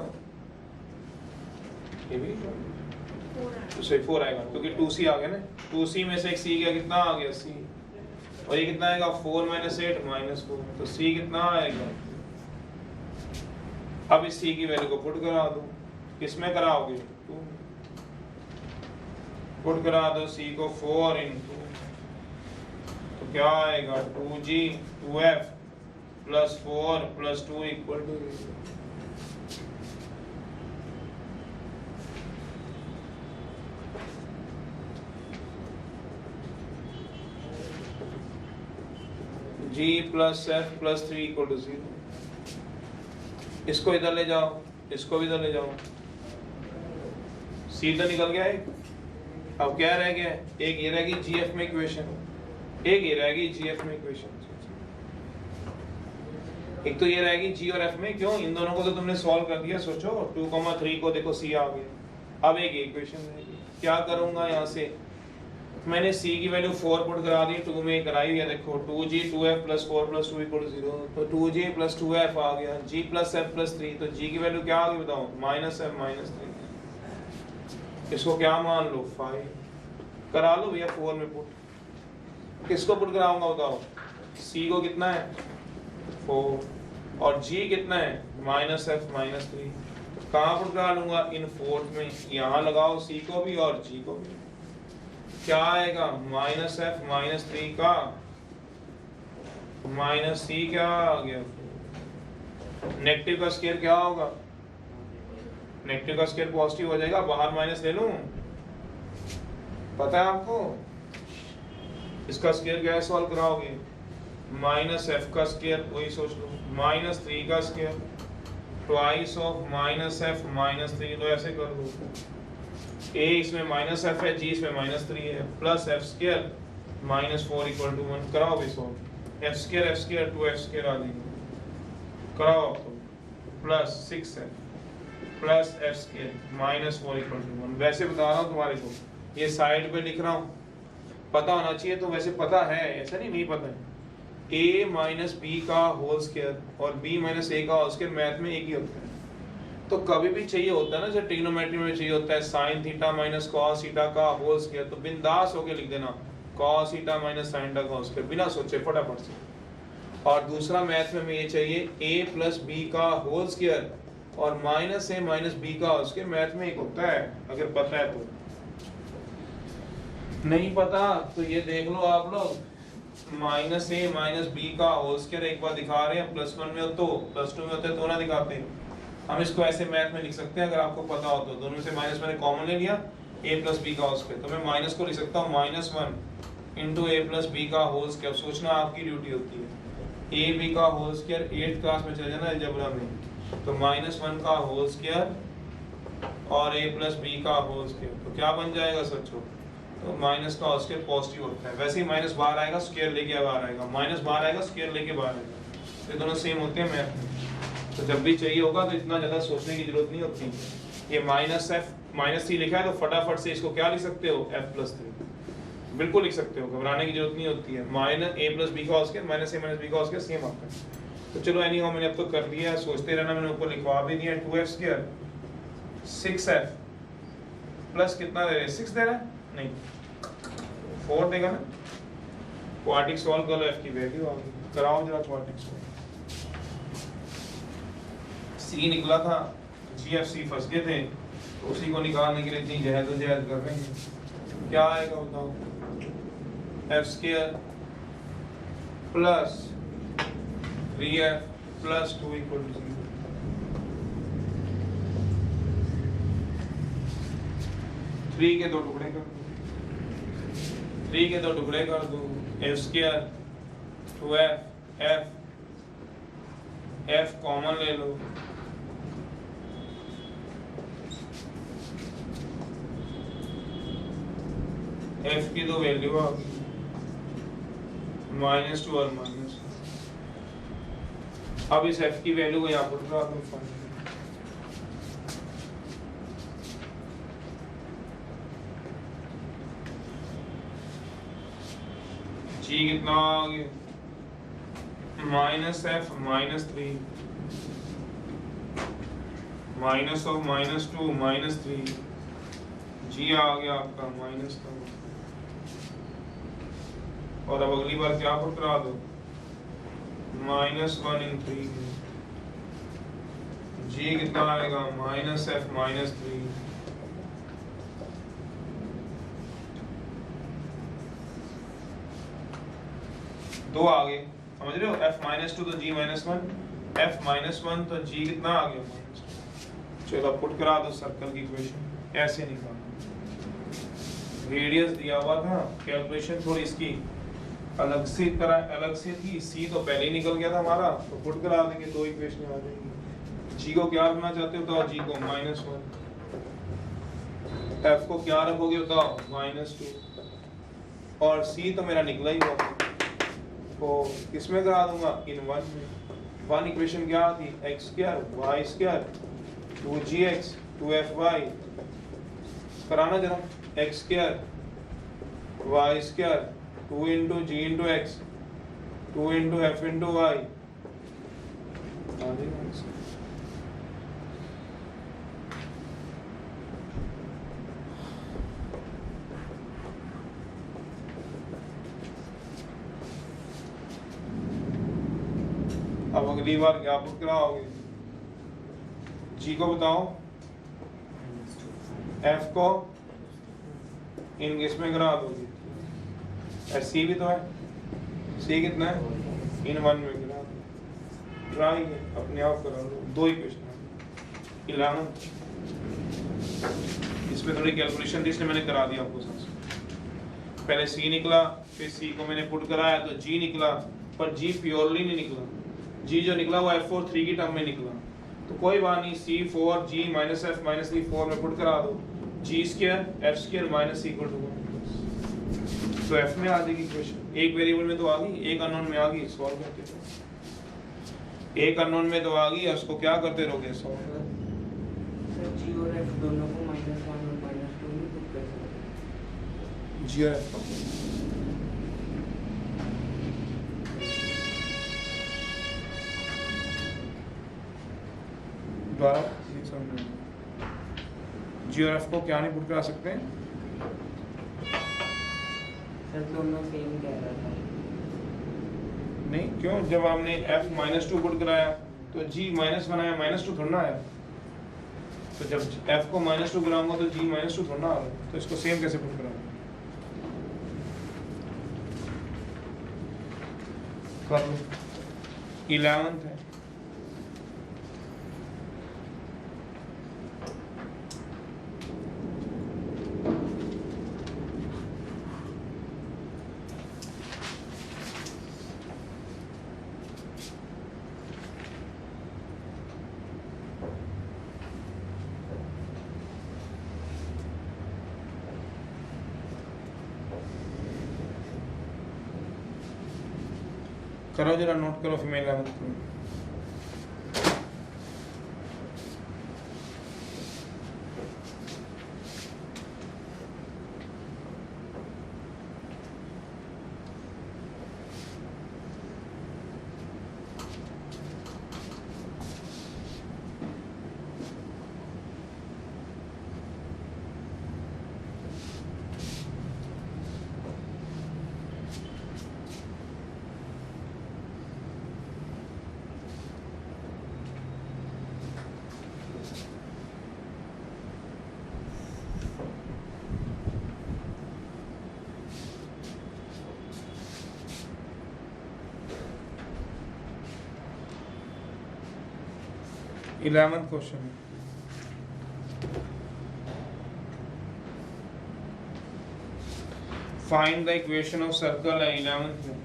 ये भी तो 4 आएगा, क्योंकि 2c आ गया ना, 2c में से एक c गया, कितना आ गया c, और ये कितना आएगा 4 - 8 -4, तो c कितना आएगा। अब इस c की वैल्यू को पुट करा दो, किसमें कराओगे, 2 पुट करा दो c को 4 × 2, तो क्या आएगा 2g 2f + 4 + 2 = 0। g + f + 3 = 0। इसको इधर ले जाओ, इसको भी इधर ले जाओ, सीधा निकल गया एक। अब क्या रह गया, एक ये रहेगी जीएफ में इक्वेशन, एक ये रहेगी जीएफ में इक्वेशन। एक तो ये रहेगी जी और एफ में, क्यों, इन दोनों को तो तुमने सॉल्व कर दिया। सोचो 2,3 को देखो सी आ गया, अब एक इक्वेशन रहेगी। क्या करूंगा यहाँ से, मैंने c की वैल्यू 4 पुट करा दी, 2 में कराई हुई है, देखो 2g 2f + 4 + 2 = 0, तो 2g + 2f आ गया, g + f + 3, तो g की वैल्यू क्या आ गई बताओ, -f -3। इसको क्या मान लो 5, करा लो भैया 4 में पुट। किसको पुट कराऊंगा बताओ, c को कितना है 4 और g कितना है -f -3, कहाँ पुट करा लूंगा, इन 4th में, यहाँ लगाओ c को भी और g को भी। क्या आएगा -f -3 का -c क्या आ गया, नेगेटिव का स्क्वायर क्या होगा, नेगेटिव का स्क्वायर पॉजिटिव हो जाएगा, बाहर माइनस ले लूं, पता है आपको, इसका स्क्वायर क्या सॉल्व कराओगे, माइनस एफ का स्क्वायर, वही सोच लो, माइनस 3 का square twice of minus F minus 3, तो ऐसे कर दो, ए इसमें माइनस एफ है, जी इसमें माइनस 3 है, plus f square minus 4 equal to 1, कराओ भी solve, f square 2 f square आ जाएगा, कराओ आप तो, plus 6 f plus f square minus 4 equal to 1। वैसे बता रहा हूँ तुम्हारे को, ये साइड पे लिख रहा हूँ, पता होना चाहिए, तो वैसे पता है, ऐसा नहीं पता है, a माइनस बी का होल स्क्वायर और b माइनस ए का होल स्क्वायर मैथ में एक ही होता है, तो कभी भी चाहिए होता है ना, जैसे ट्रिग्नोमेट्री में चाहिए होता है sine theta minus cos theta का होल स्क्वायर, तो बिंदास होके लिख देना cos theta minus sine theta का होल स्क्वायर, बिना सोचे फटाफट से। और दूसरा मैथ में हमें ये चाहिए a प्लस बी का होल स्क्वायर और माइनस ए माइनस बी का होल स्क्वायर, मैथ में एक होता है, अगर पता है तो। नहीं पता तो ये देख लो आप लोग, माइनस ए माइनस बी का होल स्क्वायर एक बार दिखा रहे हैं, प्लस 1 में हो तो, प्लस 2 में होते तो ना दिखाते। हम इसको ऐसे मैथ में लिख सकते हैं, अगर आपको पता हो तो, दोनों से माइनस मैंने कॉमन ले लिया, a प्लस बी का होल स्क्वायर, तो मैं माइनस को लिख सकता हूँ -1 इंटू ए प्लस बी का होल स्क्वायर, सोचना आपकी ड्यूटी होती है, ए बी का होल स्क्वायर 8th क्लास में चले जाना अलजेब्रा में, तो -1 का होल स्क्वायर और a प्लस बी का होल स्क्वायर, तो क्या बन जाएगा सच्चो, तो माइनस का होल स्क्वायर पॉजिटिव होता है, वैसे ही माइनस बाहर आएगा स्क्वायर लेके बाहर आएगा, माइनस बाहर आएगा स्क्वायर लेके बाहर आएगा, ये दोनों सेम होते हैं मैथ में। तो जब भी चाहिए होगा तो इतना ज्यादा सोचने की जरूरत नहीं होती, ये माइनस एफ माइनस 3 लिखा है तो फटाफट से इसको क्या लिख सकते हो, एफ प्लस 3 बिल्कुल लिख सकते हो, घबराने की जरूरत नहीं होती है, माइनस ए प्लस बी का होल स्क्वायर माइनस ए माइनस बी का होल स्क्वायर सेम आता है। तो चलो एनी हाउ मैंने अब तो कर दिया है, सोचते रहना, मैंने ऊपर लिखवा भी दिया 2f स्क्वायर 6f प्लस कितना दे रहे हैं, 6 दे रहा है, नहीं 4 देगा ना, क्वाड्रेटिक सॉल्व कर लो, f की वैल्यू आ गई, कराओ जरा क्वाड्रेटिक सॉल्व। c निकला था, g f c फंस गए थे, तो उसी को निकालने के लिए इतनी जहद कर रहे हैं, क्या आएगा बताओ, f square plus 3f plus 2 equal to 0। Three के दो टुकड़े कर दो, 3 के दो टुकड़े कर दो, F square 2f f common ले लो, f की दो वैल्यू आ गई, -2 और माइनस, अब इस f की वैल्यू को यहाँ पर रखा दो, g कितना आ गया, -f -3 माइनस ऑफ -2 -3, g आ गया आपका -3, और अब अगली बार क्या पुट करा दो, -1 इन 3, g कितना आएगा, -f -3, दो आ गए, समझ रहे हो, f -2 तो g -1, f -1 तो g कितना आ गया, -2। चलो पुट करा दो सर्कल की इक्वेशन, ऐसे निकालना, रेडियस दिया हुआ था, कैलकुलेशन थोड़ी इसकी अलग से थी, c तो पहले ही निकल गया था हमारा, तो पुट करा देंगे, दो इक्वेशन आ जाएंगी। g को क्या रखना चाहते हो बताओ, g को -1, f को क्या रखोगे बताओ, -2, और c तो मेरा निकला ही हुआ, तो किसमें करा दूंगा, इन 1 में। 1 इक्वेशन क्या थी, x square y square 2gx 2fy, कराना जरा, x square y square 2 into g into x 2 into f into y, अब अगली बार क्या पुट कराओगे, g को बताओ, f को इन इसमें करा दोगे, c भी तो है, c कितना है, इन 1 में करा दो, ट्राई अपने आप करा लो, दो इक्वेशन इलाना, इसमें थोड़ी कैलकुलेशन थी इसलिए मैंने करा दिया आपको साथ। पहले c निकला, फिर सी को मैंने पुट कराया तो जी निकला, पर जी प्योरली नहीं निकला, जी जो निकला वो F4 3 की टर्म में निकला। तो कोई बात नहीं, C4 G minus F minus E 4 में पुट करा दो, G square F square minus equal to 1, तो F में आ जाएगी इक्वेशन। एक वेरिएबल में तो आ गई, एक अननोन में आ गई, सॉल्व करते रहो। एक अननोन में तो आ गई, उसको क्या करते रहोगे, सॉल्व। सर जी और एफ दोनों को -1 और -2 में पुट कर सकते हैं। जी और F द्वारा जी और F को क्या नहीं पुट करा सकते हैं? सर दोनों सेम कह रहा था। नहीं, क्यों? जब आपने F -2 पुट कराया तो G -1 आया, -2 थोड़ा ना आया। तो जब F को -2 कराऊंगा तो G -2 थोड़ा ना आ रहा, तो इसको सेम कैसे पुट कराऊंगा? कर लो। 11th है, करो जरा, नोट करो, फिर मैं 11th को। Eleventh question, find the equation of circle है 11th में।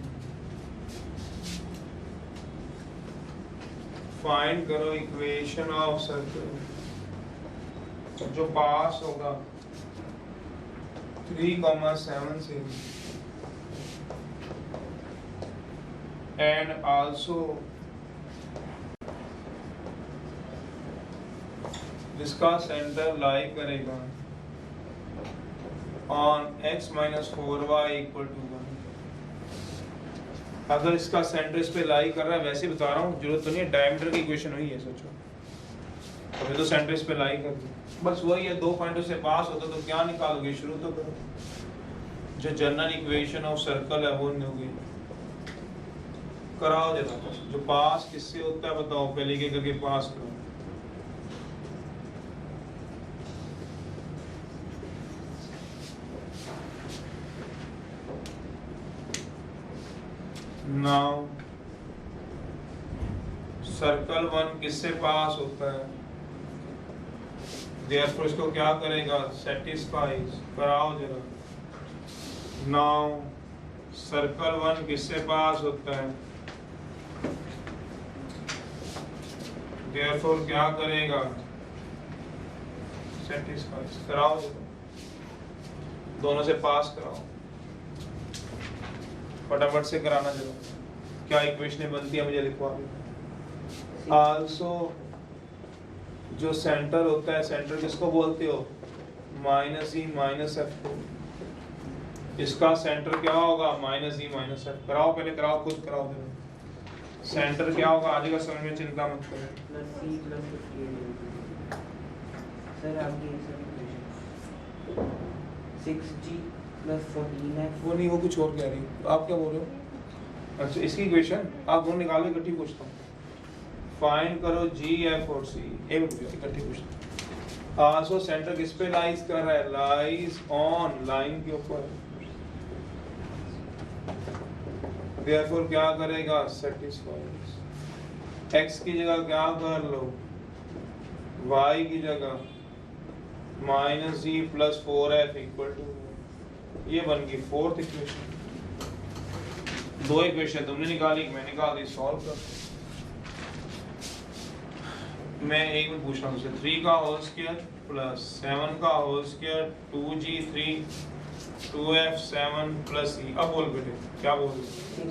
फाइंड करो इक्वेशन ऑफ सर्कल जो पास होगा 3,7 से, एंड आल्सो जिसका सेंटर लाई करेगा ऑन x - 4y = 1। अगर इसका सेंटर इस पे लाई कर रहा है, वैसे बता रहा हूँ, जरूरत तो नहीं है, डायमीटर की इक्वेशन हुई है, सोचो अभी तो सेंटर इस पे लाई कर दी, बस वही है, दो पॉइंटों से पास होता तो क्या निकालोगे, शुरू तो करो। जो जनरल इक्वेशन ऑफ सर्कल है वो नहीं होगी, कराओ जरा, जो पास किससे होता है बताओ, पहले के करके पास करो। नाउ सर्कल 1 किससे पास होता है, देयरफॉर इसको क्या करेगा, सेटिस्फाइज, कराओ जरा। नाउ सर्कल 1 किससे पास होता है, देयरफॉर क्या करेगा, सेटिस्फाइज, कराओ जरा, दोनों से पास कराओ, फटाफट से कराना जरा, क्या इक्वेशन बनती है मुझे लिखवा दो। आल्सो जो सेंटर होता है, सेंटर किसको बोलते हो, -e -f को, इसका सेंटर क्या होगा, -e -f। कराओ पहले, कराओ, खुद कराओ जरा, सेंटर क्या होगा आ जाएगा समझ में, चिंता मत करो। सर आपकी 6g + 14f, वो नहीं, वो कुछ और कह रही है, आप क्या बोल रहे हो? अच्छा, इसकी इक्वेशन आप दोनों निकालो, इकट्ठी पूछता हूँ। फाइंड करो g, f और c, एक इकट्ठी पूछता हूँ। आल्सो सेंटर किस पे लाइज कर रहा है, लाइज ऑन, लाइन के ऊपर, देयरफॉर क्या करेगा, सेटिस्फाइज। x की जगह क्या कर लो, y की जगह -g + 4f = ये बन गई फोर्थ इक्वेशन। दो इक्वेशन तुमने निकाली, मैं निकाल दी, सॉल्व कर। मैं एक में पूछ रहा हूँ 3 का होल स्क्वायर प्लस 7 का whole square 2g3 2f7 plus e। अब बोल बेटे क्या बोल रहे?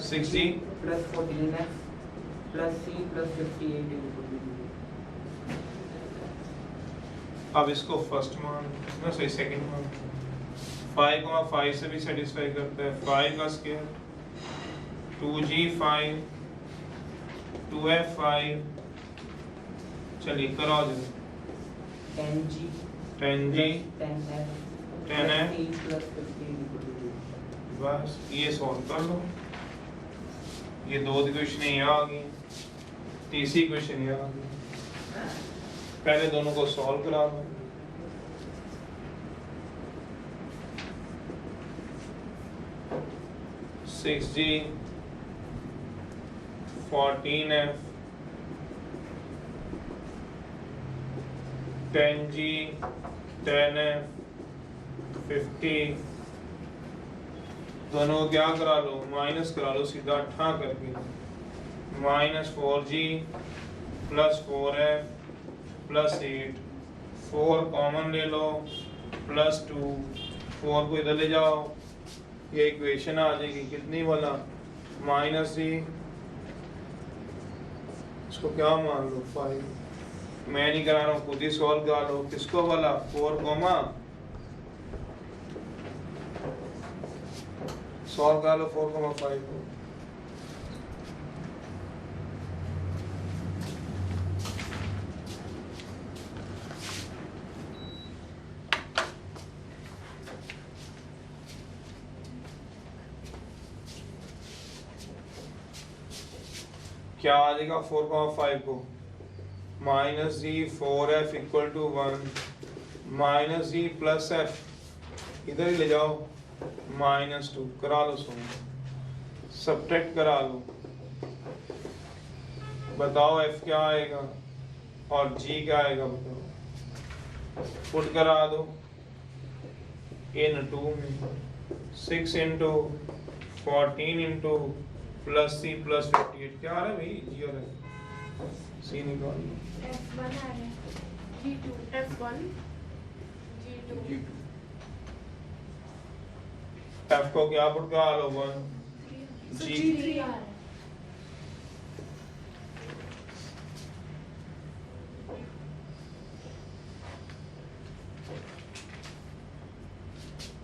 6g plus 14f plus c plus 58 अब इसको फर्स्ट मान ना, सही सेकंड मान। 5 से भी सेटिस्फाई करता है। 5 का स्क्वायर 2g5 2f5, चलिए कराओ जरा। 10g 10g 10f 10f plus 58 बस ये सॉल्व कर लो। ये दो इक्वेशन यहाँ आ गई, तीसरी इक्वेशन यहाँ आ गई। पहले दोनों को सॉल्व करा लो। सिक्स जी 14f 10g 10f 50, दोनों को क्या करा लो? माइनस करा लो सीधा ठा करके। -4g plus 4f plus 8, 4 common ले लो प्लस 2, 4 को इधर ले जाओ, ये इक्वेशन आ जाएगी कितनी वाला? -c, इसको क्या मान लो 5। मैं नहीं करा रहा हूँ, खुद ही सॉल्व करा लो। किसको वाला? 4 कॉमा सॉल्व कर लो 4,5 को। क्या आ जाएगा 4,5 को? -g 4f equal to 1 -g plus f इधर ही ले जाओ -2, करा लो सोल्व, सब्ट्रैक्ट करा लो। बताओ f क्या आएगा और g क्या आएगा बताओ। पुट करा दो इन 2 में 6 into 14 into plus c plus 58, क्या आ रहा है भाई? g और f, c निकाल लो। F1 आ रहा है, G2 F1 G2 f को क्या पुट करा लो 1 So g G3 आ रहा है।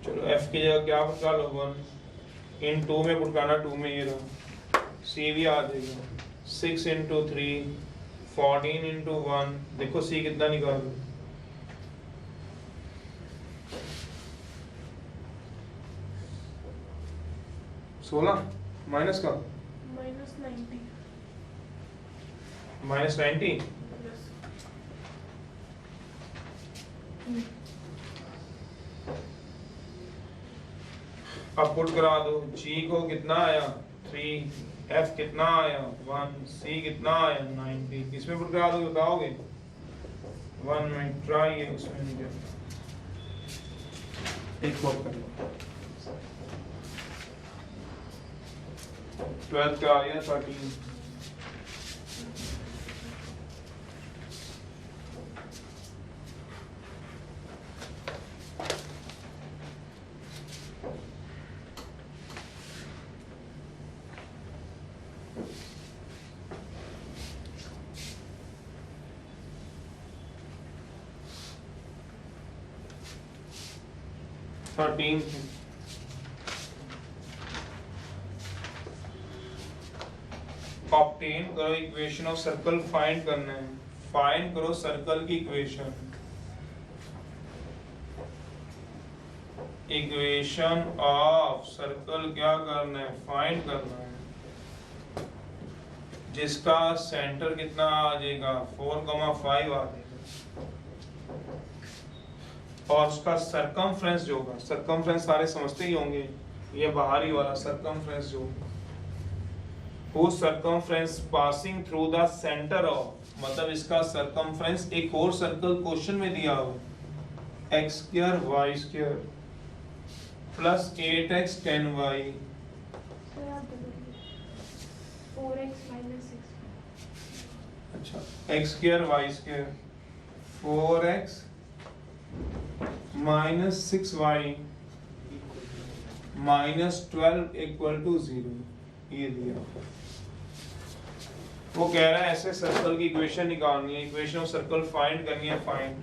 चलो f की जगह क्या पुट करा लो 1 इन 2 में पुट करना, 2 में ये रहा, c भी आ जाएगा 6 इंटू 3 14 इंटू 1, देखो c कितना निकाल लो। 16 माइनस का -90 -90, Yes. अब पुट करा दो। g को कितना आया 3, f कितना आया 1, c कितना आया 90, किसमें पुट करा दो बताओगे? 1 में ट्राई है, उसमें नहीं क्या। एक और कर लो। 12 का आया 13, ऑब्टेन करो इक्वेशन ऑफ सर्कल, फाइंड करना है। फाइंड करो सर्कल की इक्वेशन, इक्वेशन ऑफ सर्कल क्या करना है? फाइंड करना है, जिसका सेंटर कितना आ जाएगा 4,5 आ जाएगा, और उसका सरकमफ्रेंस जो होगा, सरकमफ्रेंस सारे समझते ही होंगे, ये बाहरी वाला सरकमफ्रेंस जो whose circumference passing through the center of, मतलब इसका सरकमफ्रेंस एक और सर्कल क्वेश्चन में दिया हुआ x² y² plus 8x 10y 4x minus 6. अच्छा x square y square 4x minus 6y minus 12 equal to 0, ये दिया। वो कह रहा है ऐसे सर्कल की इक्वेशन निकालनी है, इक्वेशन ऑफ सर्कल फाइंड करनी है। फाइंड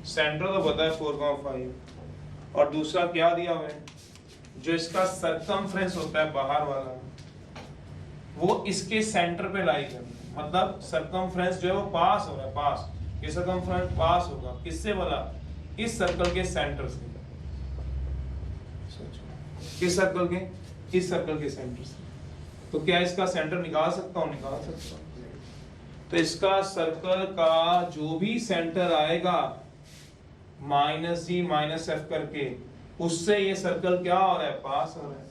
सेंटर तो पता है 4,5 और दूसरा क्या दिया हुआ है, जो इसका सरकमफ्रेंस होता है बाहर वाला, वो इसके सेंटर पे लाई करना है। मतलब सरकमफ्रेंस जो है वो पास हो रहा है, पास, ये सरकमफ्रेंस पास होगा किससे वाला, इस सर्कल के सेंटर से। किस सर्कल के, इस सर्कल के सेंटर से। तो क्या इसका सेंटर निकाल सकता हूँ, निकाल सकता हूँ। तो इसका सर्कल का जो भी सेंटर आएगा माइनस जी माइनस एफ करके, उससे ये सर्कल क्या हो रहा है, पास हो रहा है।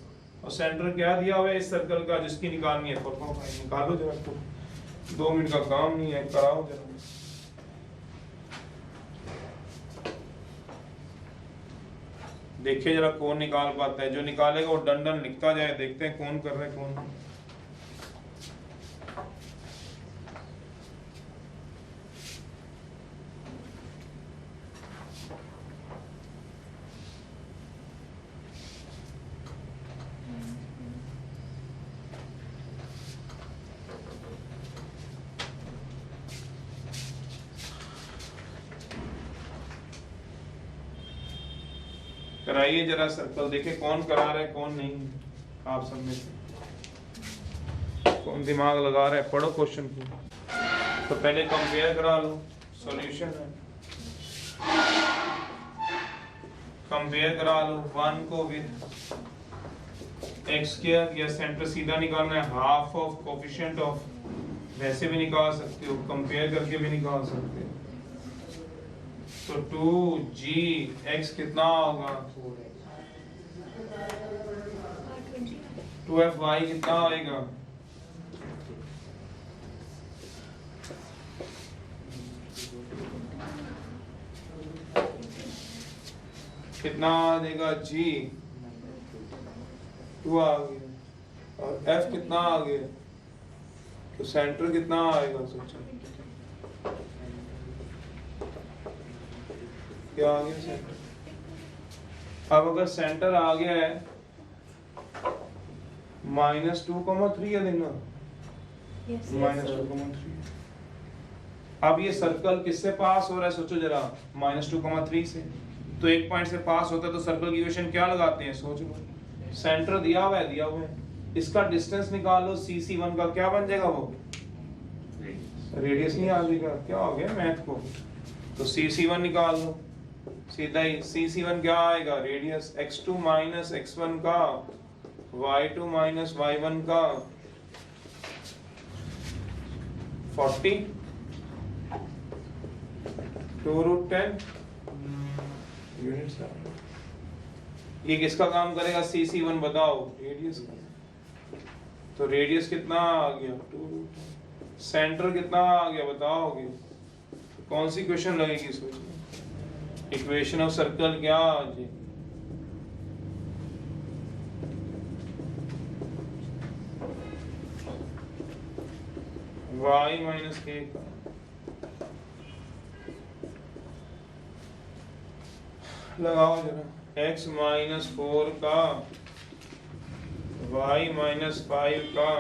और सेंटर क्या दिया हुआ है इस सर्कल का, जिसकी निकालनी है, निकालो जरा, तो 2 मिनट का काम नहीं है, कराओ जरा। देखिए जरा कौन निकाल पाता है, जो निकालेगा वो डन डन लिखता जाए, देखते हैं कौन कर रहा है कौन नहीं। कराइए जरा सर्कल, देखे कौन करा रहा है कौन नहीं, आप सब में से कौन दिमाग लगा रहा है। पढ़ो क्वेश्चन को, तो पहले कंपेयर करा लो, सॉल्यूशन है, कंपेयर करा लो 1 को विद एक्स स्क्वायर, या सेंटर सीधा निकालना है, हाफ ऑफ कोफिशिएंट ऑफ, वैसे भी निकाल सकते हो, कंपेयर करके भी निकाल सकते हो। तो 2gx कितना होगा, 2fy कितना होएगा, कितना देगा g, 2 आ गया, और f कितना आ गया, तो सेंटर कितना आएगा, सोचो क्या आ गया सेंटर। अब अगर सेंटर आ गया है -2,3 है देना, -2,3। अब ये सर्कल किससे पास हो रहा है, सोचो जरा, -2,3 से। तो एक पॉइंट से पास होता है तो सर्कल की इक्वेशन क्या लगाते हैं, सोच लो, सेंटर दिया हुआ है, दिया हुआ है, इसका डिस्टेंस निकाल लो, CC1 का क्या बन जाएगा, वो रेडियस नहीं आ जाएगा, क्या हो गया मैथ को, तो CC1 निकाल लो सीधा ही। CC1 क्या आएगा, रेडियस, x2 माइनस x1 का, y2 माइनस y1 का 40, 2√10 यूनिट्स। ये किसका काम करेगा, CC1 बताओ, रेडियस का। तो रेडियस कितना आ गया, 2√10। सेंटर कितना आ गया बताओगे, कौन सी क्वेश्चन लगेगी, सोचिए। इक्वेशन ऑफ सर्कल क्या आ जाए, y माइनस k का, लगाओ जरा, x माइनस 4 का, y माइनस 5 का,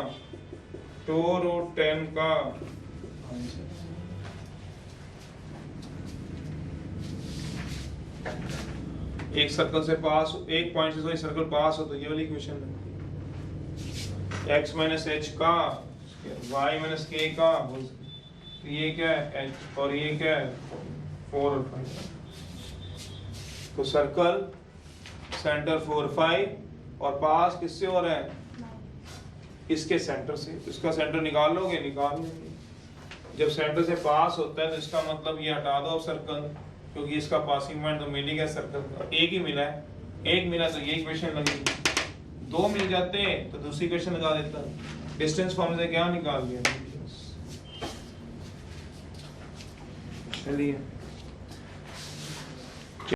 2√10 का। एक सर्कल से पास, एक पॉइंट से सर्कल पास हो तो ये वाली इक्वेशन है, x माइनस h का, y माइनस k का, तो ये क्या है h, और ये क्या है 4 और 5। तो सर्कल सेंटर 4, 5 और पास किससे हो रहा है, इसके सेंटर से। इसका सेंटर निकाल लोगे, निकाल लोगे। जब सेंटर से पास होता है तो इसका मतलब ये हटा दो सर्कल, क्योंकि इसका पासिंग पॉइंट तो मिल ही गया सर्कल का, एक ही मिला है, एक मिला तो ये इक्वेशन लगेगी, 2 मिल जाते तो दूसरी इक्वेशन लगा देता। डिस्टेंस फॉर्मूले से क्या निकाल दिया, चलिए